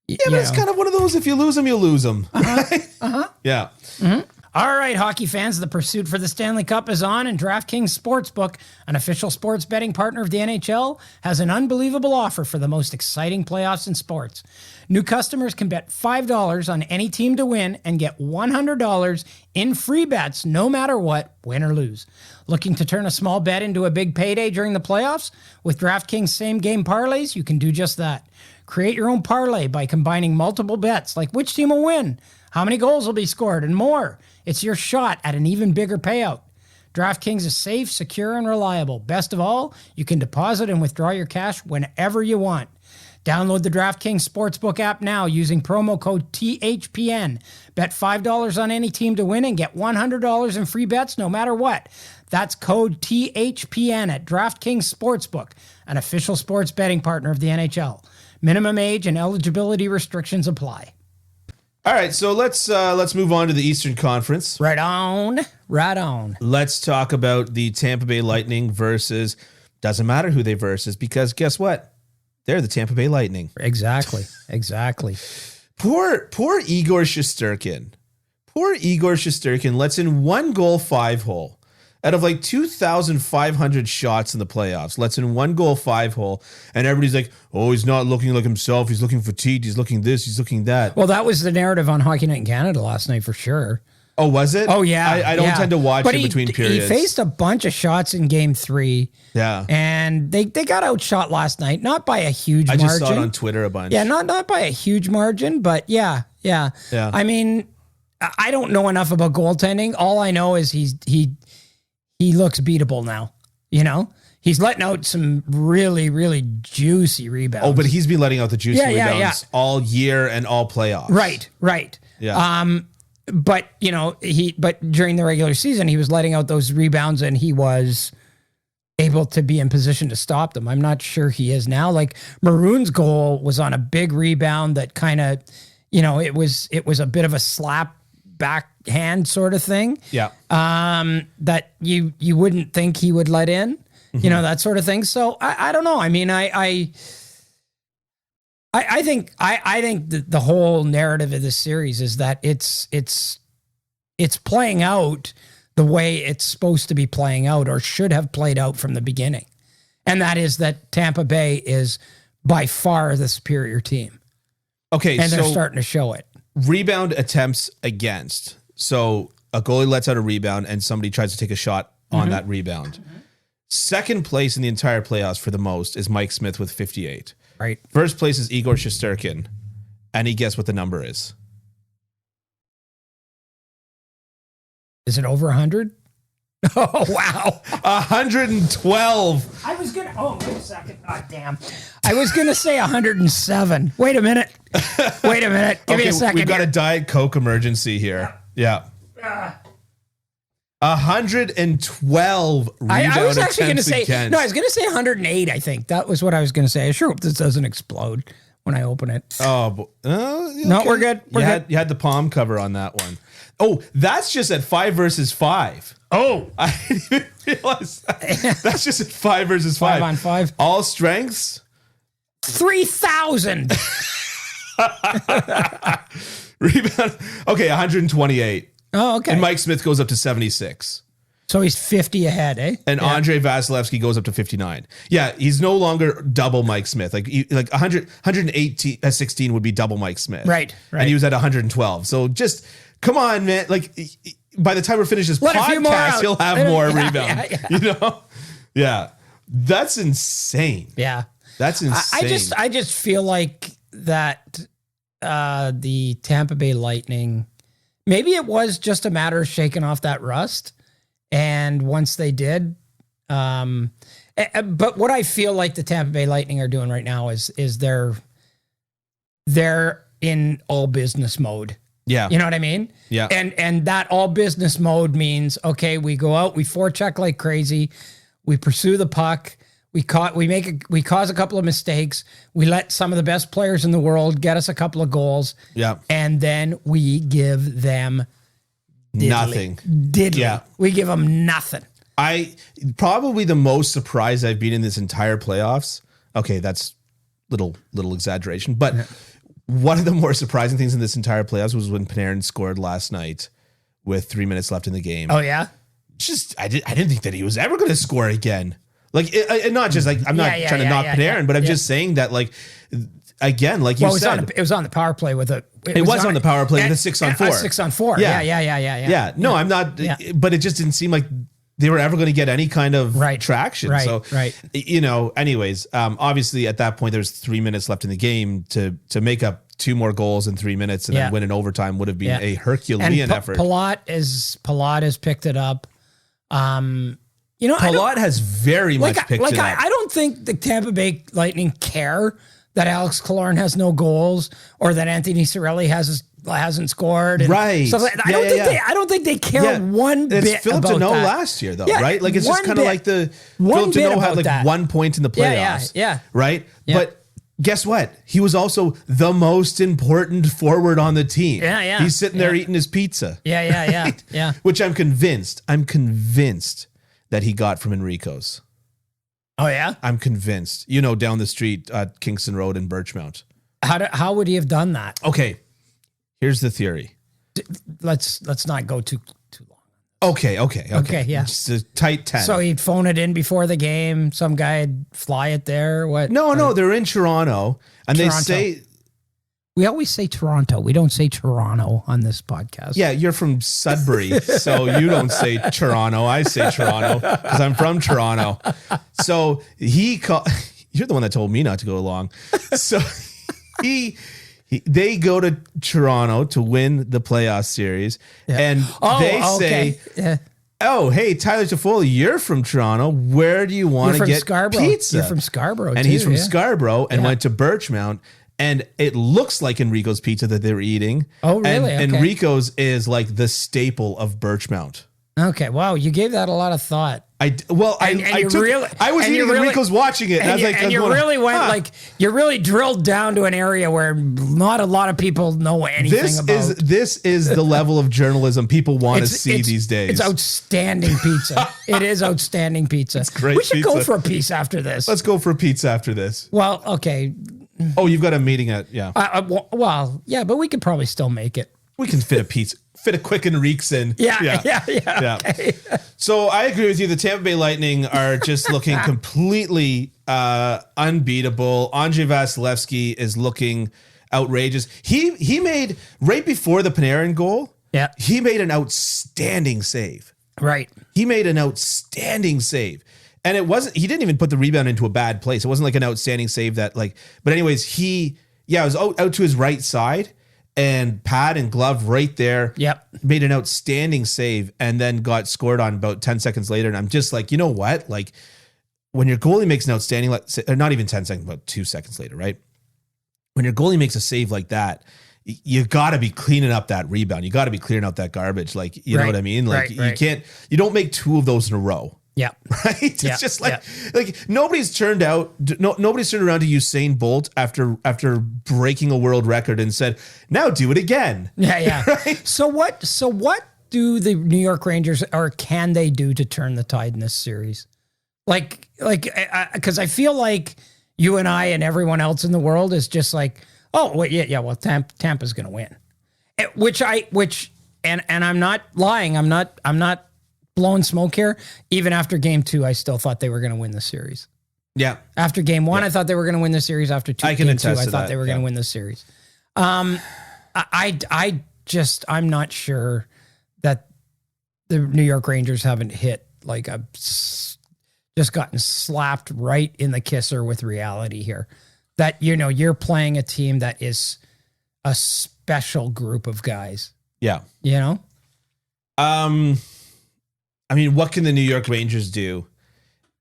Speaker 1: it's kind of one of those, if you lose them, you lose them. Yeah.
Speaker 2: Mm-hmm. All right, hockey fans, the pursuit for the Stanley Cup is on, and DraftKings Sportsbook, an official sports betting partner of the NHL, has an unbelievable offer for the most exciting playoffs in sports. New customers can bet $5 on any team to win and get $100 in free bets no matter what, win or lose. Looking to turn a small bet into a big payday during the playoffs? With DraftKings same-game parlays, you can do just that. Create your own parlay by combining multiple bets, like which team will win, how many goals will be scored, and more. It's your shot at an even bigger payout. DraftKings is safe, secure, and reliable. Best of all, you can deposit and withdraw your cash whenever you want. Download the DraftKings Sportsbook app now using promo code THPN. Bet $5 on any team to win and get $100 in free bets no matter what. That's code THPN at DraftKings Sportsbook, an official sports betting partner of the NHL. Minimum age and eligibility restrictions apply.
Speaker 1: All right, so let's move on to the Eastern Conference.
Speaker 2: Right on.
Speaker 1: Let's talk about the Tampa Bay Lightning versus, doesn't matter who they versus, because guess what? They're the Tampa Bay Lightning.
Speaker 2: Exactly.
Speaker 1: Poor Igor Shesterkin. Poor Igor Shesterkin lets in 1 goal 5-hole. Out of like 2,500 shots in the playoffs, lets in 1 goal 5-hole, and everybody's like, oh, he's not looking like himself. He's looking fatigued. He's looking this. He's looking that.
Speaker 2: Well, that was the narrative on Hockey Night in Canada last night for sure.
Speaker 1: Oh, was it?
Speaker 2: Oh, yeah.
Speaker 1: I don't tend to watch it between periods.
Speaker 2: He faced a bunch of shots in Game 3.
Speaker 1: Yeah.
Speaker 2: And they got outshot last night, not by a huge margin. I just
Speaker 1: saw it on Twitter a bunch.
Speaker 2: Yeah, not by a huge margin, but yeah. I mean, I don't know enough about goaltending. All I know is he looks beatable now, He's letting out some really, really juicy rebounds.
Speaker 1: Oh, but he's been letting out the juicy rebounds all year and all playoffs.
Speaker 2: Right.
Speaker 1: Yeah.
Speaker 2: but during the regular season, he was letting out those rebounds and he was able to be in position to stop them. I'm not sure he is now. Like Maroon's goal was on a big rebound that kind of, it was a bit of a slap backhand sort of thing.
Speaker 1: Yeah.
Speaker 2: That you wouldn't think he would let in, that sort of thing. So I don't know. I mean, I think the whole narrative of this series is that it's playing out the way it's supposed to be playing out or should have played out from the beginning. And that is that Tampa Bay is by far the superior team.
Speaker 1: Okay.
Speaker 2: And they're starting to show it.
Speaker 1: Rebound attempts against. So a goalie lets out a rebound and somebody tries to take a shot on that rebound. Second place in the entire playoffs for the most is Mike Smith with 58.
Speaker 2: Right.
Speaker 1: First place is Igor Shesterkin. Any guess what the number is?
Speaker 2: Is it over 100? Oh, wow.
Speaker 1: 112.
Speaker 2: I was going to, wait a second. Oh, damn. I was going to say 107. Wait a minute. Give me a second.
Speaker 1: We've got a Diet Coke emergency here. Yeah. 112 rebound
Speaker 2: I was actually going to say,
Speaker 1: against.
Speaker 2: no, I was going to say 108, I think. That was what I was going to say. I sure hope this doesn't explode when I open it.
Speaker 1: Oh, okay.
Speaker 2: No, we're good.
Speaker 1: You had the palm cover on that one. Oh, that's just at 5 versus 5.
Speaker 2: Oh,
Speaker 1: I didn't even realize that. That's just at 5 versus 5.
Speaker 2: 5 on 5.
Speaker 1: All strengths?
Speaker 2: 3,000.
Speaker 1: Rebound. Okay, 128.
Speaker 2: Oh, okay.
Speaker 1: And Mike Smith goes up to 76.
Speaker 2: So he's 50 ahead, eh?
Speaker 1: And Andrei Vasilevsky goes up to 59. Yeah, he's no longer double Mike Smith. Like 118 at 16 would be double Mike Smith.
Speaker 2: Right.
Speaker 1: And he was at 112. So just come on, man. Like by the time we're finished this podcast, he'll have more rebound. Yeah. Yeah. That's insane.
Speaker 2: Yeah.
Speaker 1: That's insane.
Speaker 2: I just feel like that the Tampa Bay Lightning, maybe it was just a matter of shaking off that rust. And once they did, but what I feel like the Tampa Bay Lightning are doing right now is they're in all business mode.
Speaker 1: Yeah.
Speaker 2: You know what I mean?
Speaker 1: Yeah.
Speaker 2: And that all business mode means, okay, we go out, we forecheck like crazy, we pursue the puck, we cause a couple of mistakes, we let some of the best players in the world get us a couple of goals.
Speaker 1: Yeah.
Speaker 2: And then we give them
Speaker 1: nothing.
Speaker 2: Diddly.
Speaker 1: Yeah.
Speaker 2: We give them nothing.
Speaker 1: Probably the most surprised I've been in this entire playoffs. Okay, that's little exaggeration, but one of the more surprising things in this entire playoffs was when Panarin scored last night with 3 minutes left in the game.
Speaker 2: Oh yeah.
Speaker 1: I didn't think that he was ever going to score again. Like, not just like I'm not trying to knock Panarin, but I'm just saying that, like, again, like you said,
Speaker 2: it was on the power play with a.
Speaker 1: It was on the power play with a 6-on-4.
Speaker 2: 6-on-4.
Speaker 1: Yeah.
Speaker 2: Yeah.
Speaker 1: No, I'm not.
Speaker 2: Yeah.
Speaker 1: But it just didn't seem like they were ever going to get any kind of traction.
Speaker 2: Right.
Speaker 1: Anyways, obviously at that point there's 3 minutes left in the game to make up 2 more goals in 3 minutes and then win in overtime would have been a Herculean effort.
Speaker 2: Palat has picked it up.
Speaker 1: Palat has very much picked it up.
Speaker 2: I don't think the Tampa Bay Lightning care that Alex Killorn has no goals or that Anthony Cirelli hasn't scored. And
Speaker 1: right.
Speaker 2: Stuff like that. I don't think they care one bit
Speaker 1: it's Philip
Speaker 2: about
Speaker 1: Deneau
Speaker 2: that.
Speaker 1: last year, though, right? Like, it's just kind of like Philip Deneau had like 1 point in the playoffs.
Speaker 2: Yeah.
Speaker 1: Right?
Speaker 2: Yeah.
Speaker 1: But guess what? He was also the most important forward on the team.
Speaker 2: Yeah.
Speaker 1: He's sitting there eating his pizza.
Speaker 2: Yeah.
Speaker 1: Which I'm convinced that he got from Enrico's.
Speaker 2: Oh, yeah?
Speaker 1: I'm convinced. Down the street at Kingston Road in Birchmount.
Speaker 2: How would he have done that?
Speaker 1: Okay. Here's the theory.
Speaker 2: Let's not go too long.
Speaker 1: Okay, yeah. Just a tight 10.
Speaker 2: So he'd phone it in before the game. Some guy'd fly it there. What?
Speaker 1: No, they're in Toronto. And
Speaker 2: Toronto.
Speaker 1: They say...
Speaker 2: We always say Toronto. We don't say Toronto on this podcast.
Speaker 1: Yeah, you're from Sudbury, so you don't say Toronto. I say Toronto because I'm from Toronto. So you're the one that told me not to go along. So they go to Toronto to win the playoff series, and they say, "Oh, hey, Tyler Toffoli, you're from Toronto. Where do you want to get
Speaker 2: Scarborough.
Speaker 1: pizza?
Speaker 2: You're from Scarborough,
Speaker 1: and
Speaker 2: too,
Speaker 1: he's from Scarborough and went to Birchmount." and it looks like Enrico's pizza that they were eating.
Speaker 2: Oh, really?
Speaker 1: And
Speaker 2: Okay.
Speaker 1: Enrico's is like the staple of Birchmount.
Speaker 2: Okay, wow, you gave that a lot of thought.
Speaker 1: I was eating Enrico's watching it, and I was like,
Speaker 2: you really drilled down to an area where not a lot of people know anything about.
Speaker 1: This is the level of journalism people want to see these days.
Speaker 2: It's outstanding pizza. It is outstanding pizza. It's
Speaker 1: great
Speaker 2: We should
Speaker 1: pizza.
Speaker 2: go for a piece after this.
Speaker 1: Let's go for a pizza after this.
Speaker 2: Well, okay.
Speaker 1: Oh, you've got a meeting at
Speaker 2: Well, yeah, but we could probably still make it.
Speaker 1: We can fit a quick Enrique's in.
Speaker 2: Yeah. Okay.
Speaker 1: So I agree with you. The Tampa Bay Lightning are just looking completely unbeatable. Andrei Vasilevsky is looking outrageous. He made, right before the Panarin goal, he made an outstanding save.
Speaker 2: Right.
Speaker 1: He made an outstanding save. And he didn't even put the rebound into a bad place. It wasn't like an outstanding save but anyways, it was out to his right side. And pad and glove right there.
Speaker 2: Yep.
Speaker 1: Made an outstanding save and then got scored on about 10 seconds later. And I'm just like, you know what? Like when your goalie makes an outstanding, not even 10 seconds, about 2 seconds later, right? When your goalie makes a save like that, you got to be cleaning up that rebound. You got to be clearing out that garbage. Like, you know what I mean? Like you don't make 2 of those in a row.
Speaker 2: Yeah.
Speaker 1: Right. It's just like nobody's turned around to Usain Bolt after breaking a world record and said, now do it again.
Speaker 2: Yeah.
Speaker 1: Right?
Speaker 2: So what do the New York Rangers, or can they do to turn the tide in this series? Because I feel like you and I and everyone else in the world is just like, oh, well, Tampa's going to win. And I'm not lying. I'm not blowing smoke here. Even after game 2, I still thought they were going to win the series.
Speaker 1: Yeah.
Speaker 2: After game 1, I thought they were going to win the series. After game 2, I thought they were going to win the series. I'm not sure that the New York Rangers haven't hit just gotten slapped right in the kisser with reality here. That, you're playing a team that is a special group of guys.
Speaker 1: Yeah. I mean, what can the New York Rangers do?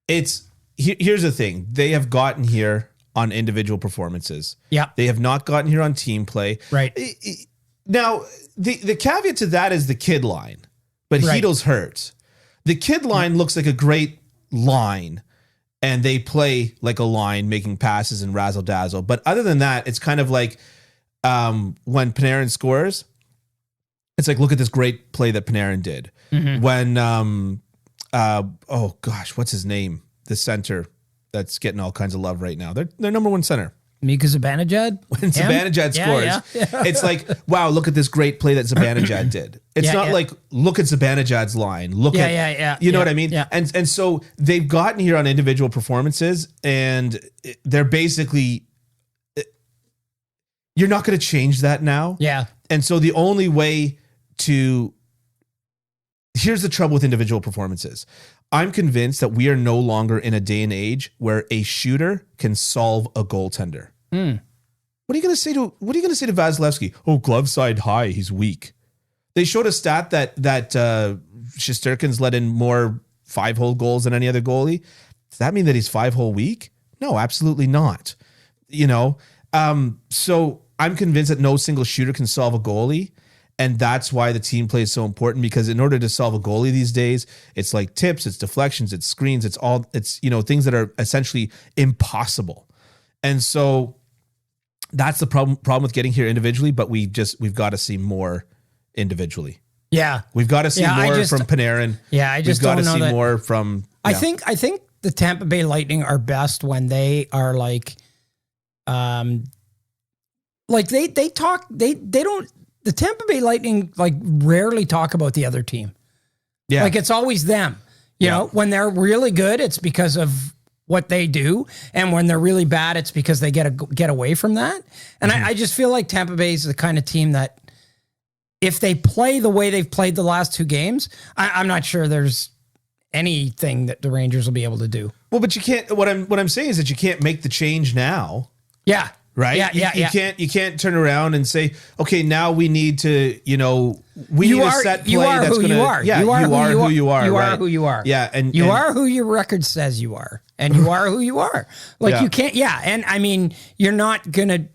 Speaker 1: Here's the thing. They have gotten here on individual performances.
Speaker 2: Yeah.
Speaker 1: They have not gotten here on team play.
Speaker 2: Right.
Speaker 1: Now, the caveat to that is the kid line, but Hedo's hurt. The kid line looks like a great line, and they play like a line, making passes and razzle-dazzle. But other than that, it's kind of like when Panarin scores, it's like, look at this great play that Panarin did. Mm-hmm. When, what's his name? The center that's getting all kinds of love right now. They're number 1 center.
Speaker 2: Mika Zibanejad?
Speaker 1: When Zibanejad scores, it's like, wow, look at this great play that Zibanejad did. It's not like, look at Zibanejad's line. Look at, you know what I mean?
Speaker 2: Yeah.
Speaker 1: And so they've gotten here on individual performances, and they're basically, you're not going to change that now.
Speaker 2: Yeah.
Speaker 1: And so the only way here's the trouble with individual performances. I'm convinced that we are no longer in a day and age where a shooter can solve a goaltender. What are you going to say to Vasilevsky? Oh, glove side high, he's weak. They showed a stat that Shesterkin's let in more 5-hole goals than any other goalie. Does that mean that he's 5-hole weak? No, absolutely not. So I'm convinced that no single shooter can solve a goalie. And that's why the team play is so important, because in order to solve a goalie these days, it's like tips, it's deflections, it's screens, it's things that are essentially impossible. And so that's the problem with getting here individually, but we've got to see more individually.
Speaker 2: Yeah.
Speaker 1: We've got to see more from Panarin.
Speaker 2: Yeah, We've got to see
Speaker 1: more from
Speaker 2: I think the Tampa Bay Lightning are best when they are the Tampa Bay Lightning rarely talk about the other team. Yeah. It's always them. You know, when they're really good, it's because of what they do. And when they're really bad, it's because they get away from that. And I just feel like Tampa Bay is the kind of team that if they play the way they've played the last 2 games, I'm not sure there's anything that the Rangers will be able to do.
Speaker 1: Well, but you can't, what I'm saying is that you can't make the change now.
Speaker 2: Yeah.
Speaker 1: right? You can't turn around and say, okay, now we need to, we need a set play that's going to. Yeah, you are who you are.
Speaker 2: You
Speaker 1: right?
Speaker 2: are who you are.
Speaker 1: Yeah, and
Speaker 2: you are who your record says you are, and you are who you are. Like you can't. Yeah, and I mean, you're not gonna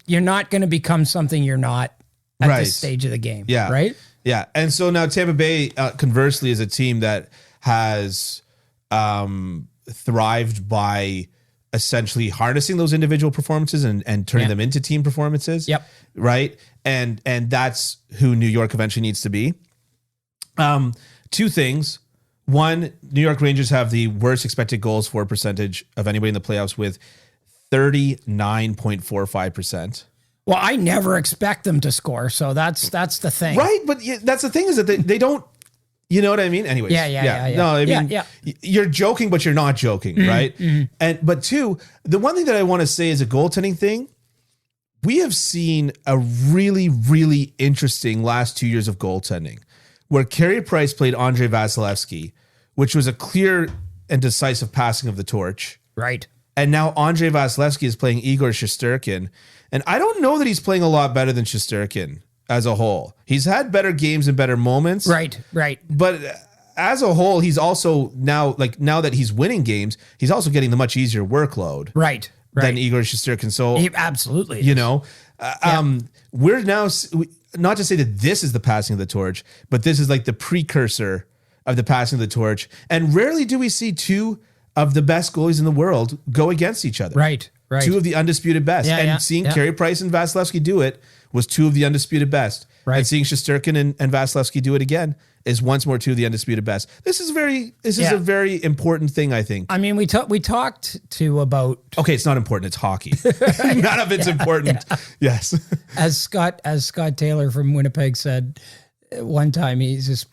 Speaker 2: become something you're not at this stage of the game.
Speaker 1: Yeah,
Speaker 2: right.
Speaker 1: Yeah, and so now Tampa Bay, conversely, is a team that has thrived by essentially harnessing those individual performances and turning them into team performances.
Speaker 2: Yep.
Speaker 1: Right. And that's who New York eventually needs to be. Two things. One, New York Rangers have the worst expected goals for percentage of anybody in the playoffs with 39.45%.
Speaker 2: Well, I never expect them to score, so that's the thing.
Speaker 1: Right, but that's the thing is that they don't. You know what I mean? Anyways.
Speaker 2: Yeah.
Speaker 1: No, I mean, you're joking, but you're not joking, right? Mm-hmm. But two, the one thing that I want to say is a goaltending thing. We have seen a really, really interesting last 2 years of goaltending where Carey Price played Andrei Vasilevsky, which was a clear and decisive passing of the torch.
Speaker 2: Right.
Speaker 1: And now Andrei Vasilevsky is playing Igor Shesterkin. And I don't know that he's playing a lot better than Shesterkin. As a whole, he's had better games and better moments.
Speaker 2: Right.
Speaker 1: But as a whole, he's also now that he's winning games, he's also getting the much easier workload.
Speaker 2: Right.
Speaker 1: Than Igor Shesterkin. So
Speaker 2: he absolutely,
Speaker 1: we're now not to say that this is the passing of the torch, but this is like the precursor of the passing of the torch. And rarely do we see two of the best goalies in the world go against each other.
Speaker 2: Right.
Speaker 1: Two of the undisputed best. Seeing Carey Price and Vasilevsky do it was two of the undisputed best. Right. And seeing Shesterkin and Vasilevsky do it again is once more two of the undisputed best. This is a very important thing, I think.
Speaker 2: I mean, we talked about.
Speaker 1: Okay, it's not important. It's hockey. None of it's important. Yeah. Yes.
Speaker 2: As Scott Taylor from Winnipeg said one time, he's a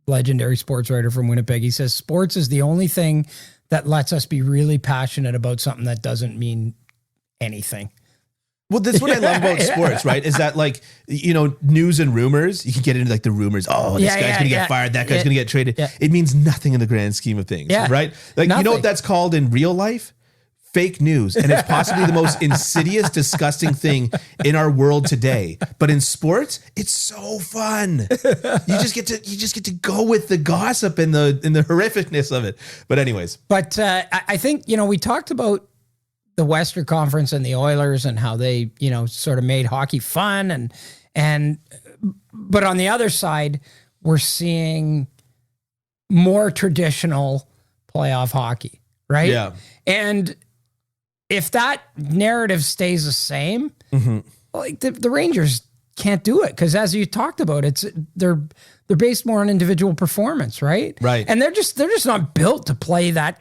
Speaker 2: legendary sports writer from Winnipeg. He says sports is the only thing that lets us be really passionate about something that doesn't mean anything.
Speaker 1: Well, that's what I love about sports, right? Is that news and rumors, you can get into like the rumors. Oh, this guy's going to get fired. That guy's going to get traded. Yeah. It means nothing in the grand scheme of things, right? Like, nothing. You know what that's called in real life? Fake news. And it's possibly the most insidious, disgusting thing in our world today. But in sports, it's so fun. You just get to go with the gossip and the horrificness of it. But anyways.
Speaker 2: But I think, we talked about the Western Conference and the Oilers and how they, sort of made hockey fun but on the other side, we're seeing more traditional playoff hockey, right?
Speaker 1: Yeah.
Speaker 2: And if that narrative stays the same, like the Rangers can't do it because, as you talked about, they're based more on individual performance, right?
Speaker 1: Right.
Speaker 2: And they're just not built to play that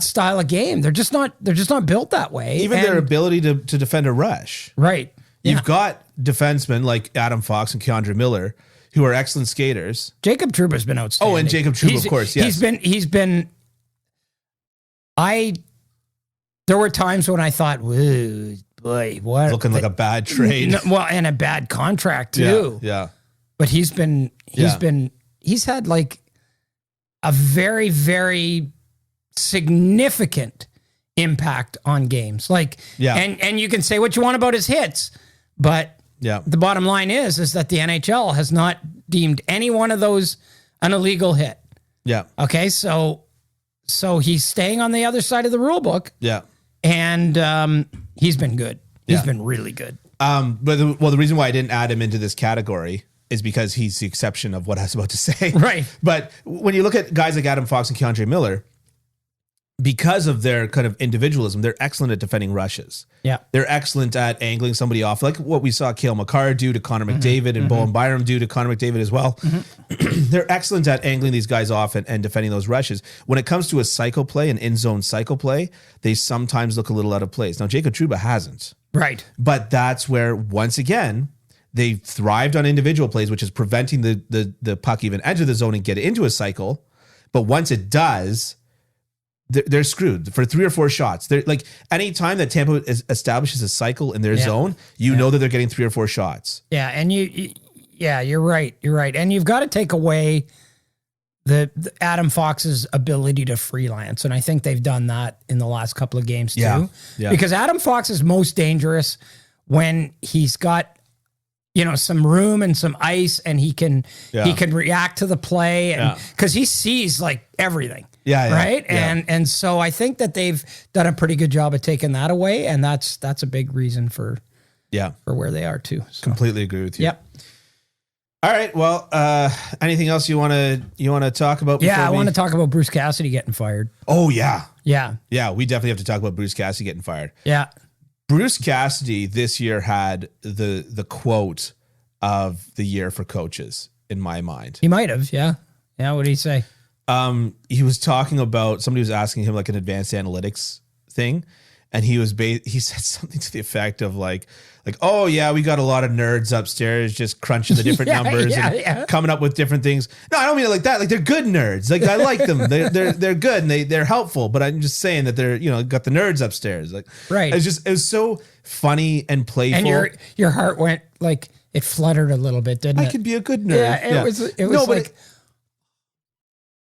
Speaker 2: style of game. They're just not built that way.
Speaker 1: Even their ability to defend a rush.
Speaker 2: Right.
Speaker 1: You've got defensemen like Adam Fox and Keandre Miller who are excellent skaters.
Speaker 2: Jacob Trouba's been outstanding.
Speaker 1: Oh, and Jacob Trouba, of course, yes.
Speaker 2: There were times when I thought, whoa, boy, what?
Speaker 1: Looking like a bad trade.
Speaker 2: And a bad contract too.
Speaker 1: Yeah.
Speaker 2: But he's had like a very, very significant impact on games. And you can say what you want about his hits, but the bottom line is that the NHL has not deemed any one of those an illegal hit.
Speaker 1: Yeah.
Speaker 2: Okay. So he's staying on the other side of the rule book.
Speaker 1: Yeah.
Speaker 2: And he's been good. He's been really good.
Speaker 1: But the reason why I didn't add him into this category is because he's the exception of what I was about to say.
Speaker 2: Right.
Speaker 1: But when you look at guys like Adam Fox and Keandre Miller, because of their kind of individualism, they're excellent at defending rushes.
Speaker 2: Yeah.
Speaker 1: They're excellent at angling somebody off, like what we saw Cale Makar do to Connor McDavid and Bowen Byram do to Connor McDavid as well. They're excellent at angling these guys off and defending those rushes. When it comes to a cycle play, an in-zone cycle play, they sometimes look a little out of place. Now, Jacob Trouba hasn't.
Speaker 2: Right.
Speaker 1: But that's where, once again, they thrived on individual plays, which is preventing the puck even enter the zone and get into a cycle. But once it does, they're screwed for 3 or 4 shots. They're like, any time that Tampa establishes a cycle in their zone, you know that they're getting 3 or 4 shots.
Speaker 2: Yeah, and you're right. You're right. And you've got to take away the Adam Fox's ability to freelance. And I think they've done that in the last couple of games too.
Speaker 1: Yeah.
Speaker 2: Because Adam Fox is most dangerous when he's got, some room and some ice and he can react to the play and because he sees like everything.
Speaker 1: Yeah.
Speaker 2: Right.
Speaker 1: Yeah.
Speaker 2: And so I think that they've done a pretty good job of taking that away. And that's a big reason for where they are too. So.
Speaker 1: Completely agree with you.
Speaker 2: Yep.
Speaker 1: All right. Well, anything else you want to talk about?
Speaker 2: I want to talk about Bruce Cassidy getting fired.
Speaker 1: Oh yeah.
Speaker 2: Yeah.
Speaker 1: Yeah. We definitely have to talk about Bruce Cassidy getting fired.
Speaker 2: Yeah.
Speaker 1: Bruce Cassidy this year had the quote of the year for coaches in my mind.
Speaker 2: He might have. Yeah. Yeah. What did he say?
Speaker 1: He was talking about, somebody was asking him like an advanced analytics thing. And he said something to the effect of like, oh yeah, we got a lot of nerds upstairs just crunching the different numbers and coming up with different things. No, I don't mean it like that. Like they're good nerds. Like I like them. They're good and they're helpful. But I'm just saying that they're got the nerds upstairs. Like
Speaker 2: right.
Speaker 1: It was so funny and playful.
Speaker 2: And your heart went like it fluttered a little bit, didn't it?
Speaker 1: I could be a good nerd.
Speaker 2: Yeah, it was like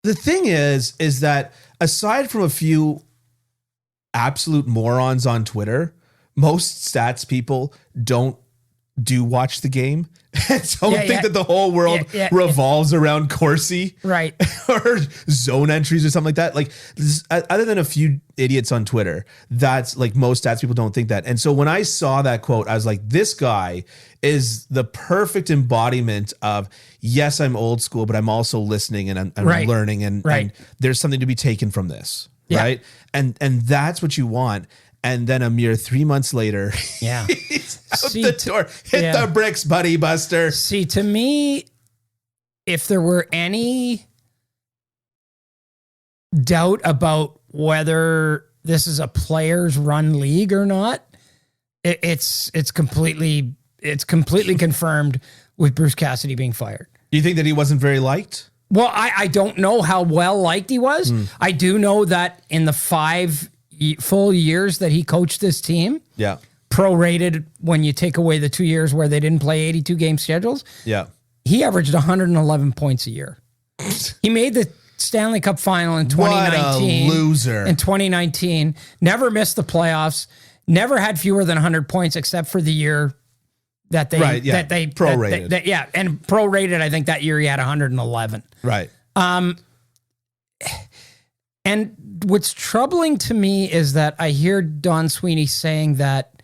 Speaker 1: the thing is that aside from a few absolute morons on Twitter, most stats people don't watch the game and don't think that the whole world revolves around Corsi,
Speaker 2: right?
Speaker 1: Or zone entries or something like that. Like other than a few idiots on Twitter, that's like most stats people don't think that. And so when I saw that quote, I was like, this guy is the perfect embodiment of, yes, I'm old school, but I'm also listening and I'm learning and there's something to be taken from this.
Speaker 2: Yeah.
Speaker 1: Right. And that's what you want. And then a mere 3 months later, he's out the door. Hit the bricks, buddy buster.
Speaker 2: See, to me, if there were any doubt about whether this is a players run league or not, it's completely confirmed with Bruce Cassidy being fired.
Speaker 1: Do you think that he wasn't very liked?
Speaker 2: Well, I don't know how well liked he was. I do know that in the 5 full years that he coached this team, prorated when you take away the 2 years where they didn't play 82 game schedules, he averaged 111 points a year. He made the Stanley Cup final in 2019.
Speaker 1: What a loser.
Speaker 2: In 2019, never missed the playoffs, never had fewer than 100 points except for the year that they prorated. And prorated, I think that year he had 111.
Speaker 1: Right.
Speaker 2: And what's troubling to me is that I hear Don Sweeney saying that,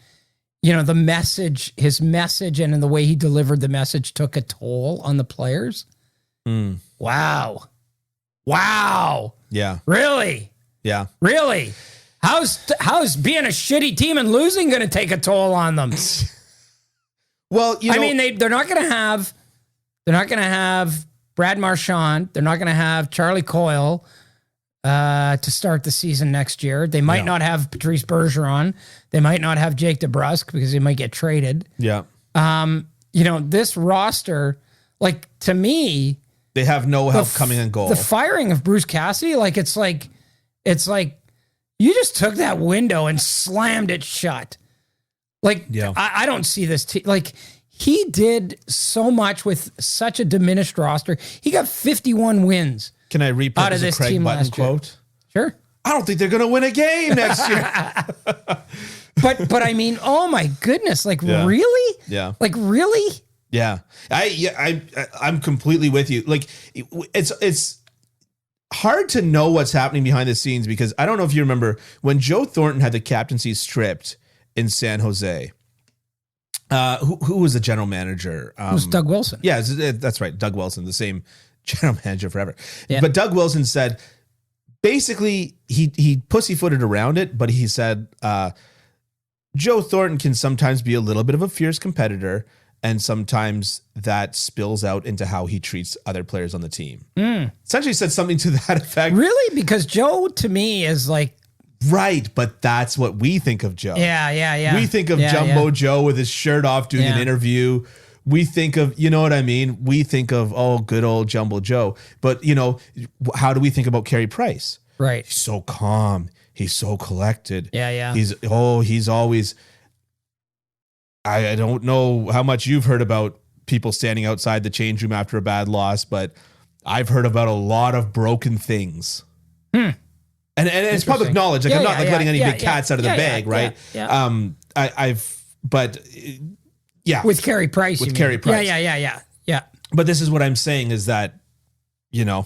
Speaker 2: the message, his message and in the way he delivered the message took a toll on the players. Wow.
Speaker 1: Yeah.
Speaker 2: Really?
Speaker 1: Yeah.
Speaker 2: Really? How's being a shitty team and losing going to take a toll on them?
Speaker 1: Well,
Speaker 2: they're not going to have Brad Marchand. They're not going to have Charlie Coyle to start the season next year. They might not have Patrice Bergeron. They might not have Jake DeBrusk because he might get traded.
Speaker 1: Yeah.
Speaker 2: This roster, like to me,
Speaker 1: they have no help coming in goal.
Speaker 2: The firing of Bruce Cassidy, like it's like you just took that window and slammed it shut. Like, I don't see this team. Like, he did so much with such a diminished roster. He got 51 wins.
Speaker 1: Can I repurpose a Craig Button quote?
Speaker 2: Sure.
Speaker 1: I don't think they're going to win a game next year.
Speaker 2: But I mean, oh my goodness. Like, really?
Speaker 1: Yeah.
Speaker 2: Like, really?
Speaker 1: Yeah. I'm completely with you. Like, it's hard to know what's happening behind the scenes because I don't know if you remember when Joe Thornton had the captaincy stripped in San Jose. Who was the general manager?
Speaker 2: It was Doug Wilson.
Speaker 1: Yeah, that's right. Doug Wilson, the same general manager forever.
Speaker 2: Yeah.
Speaker 1: But Doug Wilson said, basically, he pussyfooted around it, but he said, Joe Thornton can sometimes be a little bit of a fierce competitor, and sometimes that spills out into how he treats other players on the team. Essentially said something to that effect.
Speaker 2: Really? Because Joe, to me, is like,
Speaker 1: right, but that's what we think of Joe.
Speaker 2: Yeah.
Speaker 1: We think of Jumbo Joe with his shirt off doing an interview. We think of, you know what I mean? We think of, good old Jumbo Joe. But, how do we think about Carey Price?
Speaker 2: Right.
Speaker 1: He's so calm. He's so collected.
Speaker 2: Yeah.
Speaker 1: He's always, I don't know how much you've heard about people standing outside the change room after a bad loss, but I've heard about a lot of broken things. And it's public knowledge. Like I'm not letting any big cats out of the bag, right?
Speaker 2: With Carey Price.
Speaker 1: With Carey Price.
Speaker 2: Yeah.
Speaker 1: But this is what I'm saying is that,
Speaker 2: Yeah.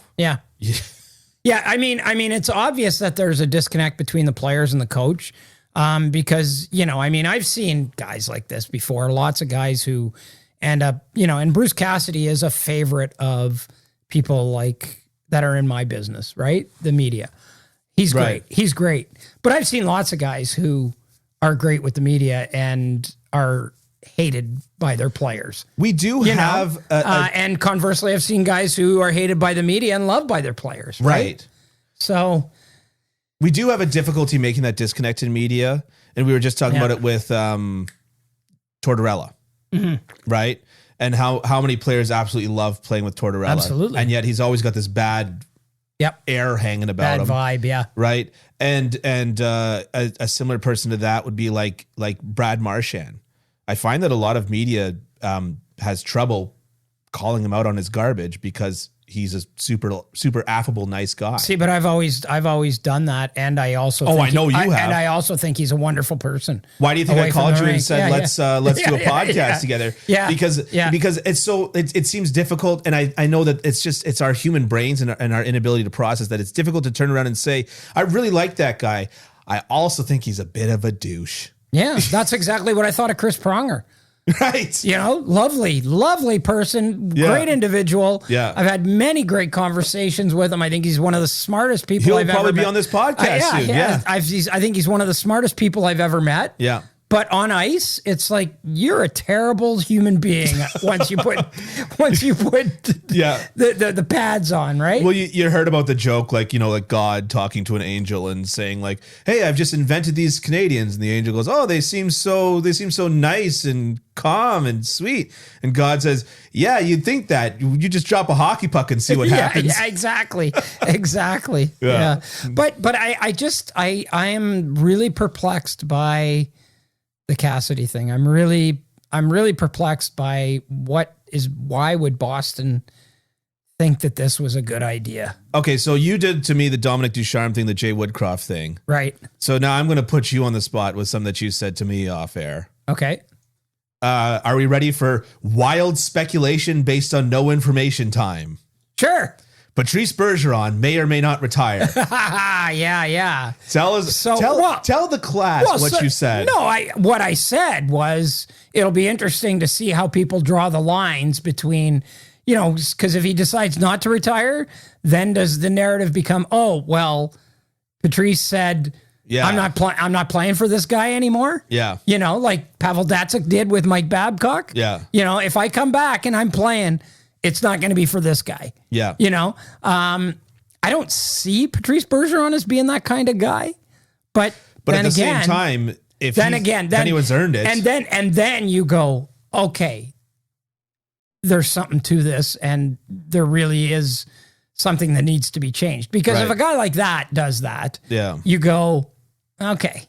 Speaker 2: I mean, it's obvious that there's a disconnect between the players and the coach. Because, I've seen guys like this before, lots of guys who end up, and Bruce Cassidy is a favorite of people like that are in my business, right? The media. He's great. He's great. But I've seen lots of guys who are great with the media and are hated by their players.
Speaker 1: We do have...
Speaker 2: and conversely, I've seen guys who are hated by the media and loved by their players. Right. So...
Speaker 1: We do have a difficulty making that disconnect in media. And we were just talking about it with Tortorella. Right? And how many players absolutely love playing with Tortorella.
Speaker 2: Absolutely.
Speaker 1: And yet he's always got this bad... air hanging about him.
Speaker 2: Bad vibe,
Speaker 1: right? And a similar person to that would be like Brad Marchand. I find that a lot of media has trouble calling him out on his garbage because he's a super affable, nice guy.
Speaker 2: See, but I've always done that, and I also
Speaker 1: I know you have,
Speaker 2: and I also think he's a wonderful person.
Speaker 1: Why do you think I called you and said let's do a podcast together?
Speaker 2: Yeah,
Speaker 1: because it seems difficult, and I know that it's our human brains and our inability to process that. It's difficult to turn around and say I really like that guy. I also think he's a bit of a douche.
Speaker 2: Yeah, that's exactly what I thought of Chris Pronger.
Speaker 1: Right.
Speaker 2: Lovely person, great individual.
Speaker 1: Yeah.
Speaker 2: I've had many great conversations with him. I think he's one of the smartest people I've ever met.
Speaker 1: He'll probably be on this podcast soon. Yeah.
Speaker 2: I think he's one of the smartest people I've ever met.
Speaker 1: Yeah.
Speaker 2: But on ice, it's like you're a terrible human being once you put the pads on, right?
Speaker 1: Well, you heard about the joke, like God talking to an angel and saying like, "Hey, I've just invented these Canadians," and the angel goes, "Oh, they seem so nice and calm and sweet," and God says, "Yeah, you'd think that. You just drop a hockey puck and see what happens."
Speaker 2: Yeah, exactly. Yeah. But I am really perplexed by the Cassidy thing. I'm really perplexed by why would Boston think that this was a good idea?
Speaker 1: Okay, so you did to me the Dominic Ducharme thing, the Jay Woodcroft thing.
Speaker 2: Right.
Speaker 1: So now I'm going to put you on the spot with something that you said to me off air.
Speaker 2: Okay.
Speaker 1: Are we ready for wild speculation based on no information time?
Speaker 2: Sure.
Speaker 1: Patrice Bergeron may or may not retire.
Speaker 2: Yeah.
Speaker 1: Tell the class what you said.
Speaker 2: No, what I said was it'll be interesting to see how people draw the lines between, because if he decides not to retire, then does the narrative become, oh, well, Patrice said, I'm not playing for this guy anymore.
Speaker 1: Yeah.
Speaker 2: Like Pavel Datsyuk did with Mike Babcock.
Speaker 1: Yeah.
Speaker 2: If I come back and I'm playing, it's not going to be for this guy.
Speaker 1: Yeah.
Speaker 2: I don't see Patrice Bergeron as being that kind of guy. But
Speaker 1: at the same time, if anyone's earned it.
Speaker 2: And then you go, okay, there's something to this, and there really is something that needs to be changed. Because if a guy like that does that, you go, okay,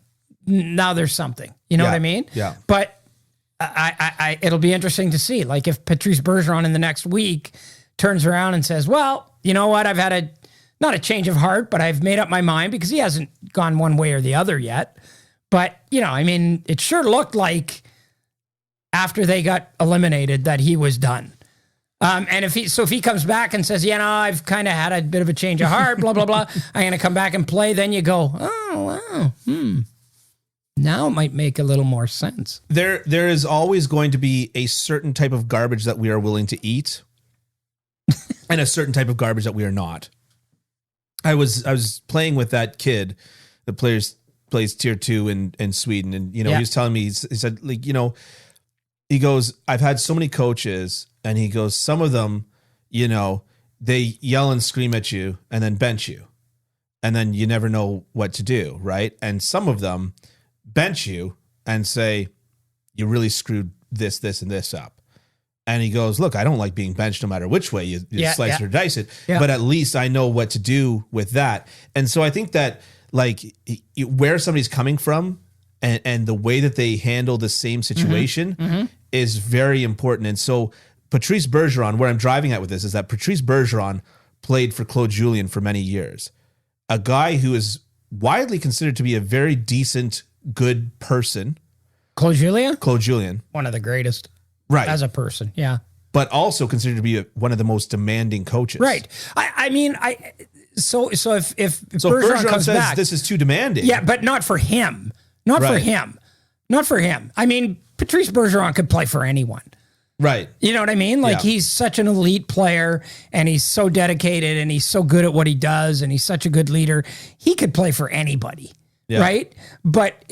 Speaker 2: now there's something. You know what I mean?
Speaker 1: Yeah.
Speaker 2: But I it'll be interesting to see, like, if Patrice Bergeron in the next week turns around and says, well, you know what, I've had not a change of heart, but I've made up my mind, because he hasn't gone one way or the other yet. But, it sure looked like after they got eliminated that he was done. And if he comes back and says, I've kind of had a bit of a change of heart, blah, blah, blah, I'm going to come back and play, then you go, oh, wow, now it might make a little more sense.
Speaker 1: There is always going to be a certain type of garbage that we are willing to eat and a certain type of garbage that we are not. I was playing with that kid that plays tier 2 in Sweden. And, he was telling me, he said, like, he goes, I've had so many coaches, and he goes, some of them, they yell and scream at you and then bench you. And then you never know what to do. Right. And some of them bench you and say, you really screwed this, and this up. And he goes, look, I don't like being benched no matter which way you slice or dice it, but at least I know what to do with that. And so I think that, like, where somebody's coming from and the way that they handle the same situation is very important. And so Patrice Bergeron, where I'm driving at with this is that Patrice Bergeron played for Claude Julien for many years, a guy who is widely considered to be a very decent, good person.
Speaker 2: Claude Julien?
Speaker 1: Claude Julien.
Speaker 2: One of the greatest.
Speaker 1: Right.
Speaker 2: As a person, yeah.
Speaker 1: But also considered to be one of the most demanding coaches.
Speaker 2: Right. So if
Speaker 1: Bergeron
Speaker 2: comes
Speaker 1: says
Speaker 2: back,
Speaker 1: this is too demanding.
Speaker 2: Yeah, but not for him. Not for him. Not for him. I mean, Patrice Bergeron could play for anyone.
Speaker 1: Right.
Speaker 2: You know what I mean? Like, he's such an elite player, and he's so dedicated, and he's so good at what he does, and he's such a good leader. He could play for anybody, right? But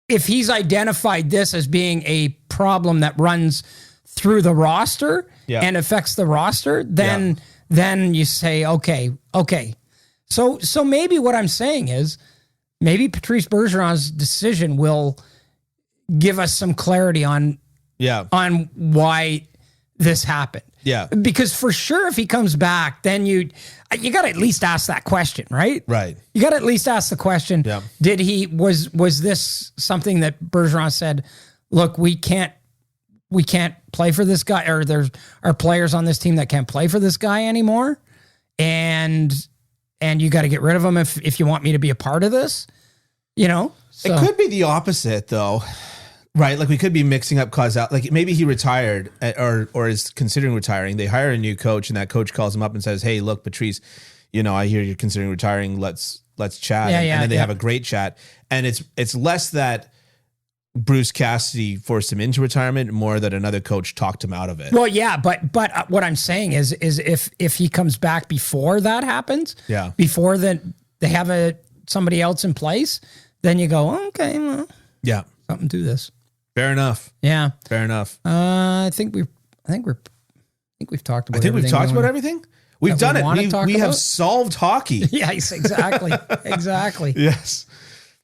Speaker 2: if he's identified this as being a problem that runs through the roster and affects the roster, then you say, okay. So maybe what I'm saying is maybe Patrice Bergeron's decision will give us some clarity on why this happened.
Speaker 1: Yeah.
Speaker 2: Because for sure, if he comes back, then you got to at least ask that question, right?
Speaker 1: Right.
Speaker 2: You got to at least ask the question.
Speaker 1: Yeah.
Speaker 2: Was this something that Bergeron said, look, we can't play for this guy, or there are players on this team that can't play for this guy anymore. And you got to get rid of him if you want me to be a part of this, So.
Speaker 1: It could be the opposite though. Right, like we could be mixing up like maybe he retired or is considering retiring. They hire a new coach, and that coach calls him up and says, "Hey, look, Patrice, I hear you're considering retiring. Let's chat." And then they have a great chat, and it's less that Bruce Cassidy forced him into retirement, more that another coach talked him out of it.
Speaker 2: Well, yeah, but what I'm saying is if he comes back before that happens, before that they have somebody else in place, then you go, okay, well, something to this.
Speaker 1: Fair enough.
Speaker 2: Yeah.
Speaker 1: Fair enough.
Speaker 2: I think we've talked about everything.
Speaker 1: We've talked about everything. We've done it. We have solved hockey.
Speaker 2: Yes, exactly. Exactly.
Speaker 1: Yes.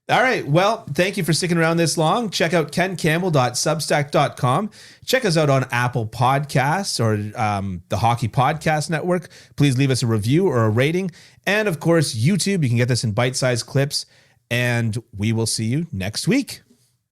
Speaker 1: All right. Well, thank you for sticking around this long. Check out kencampbell.substack.com. Check us out on Apple Podcasts or the Hockey Podcast Network. Please leave us a review or a rating. And of course, YouTube. You can get this in bite-sized clips. And we will see you next week.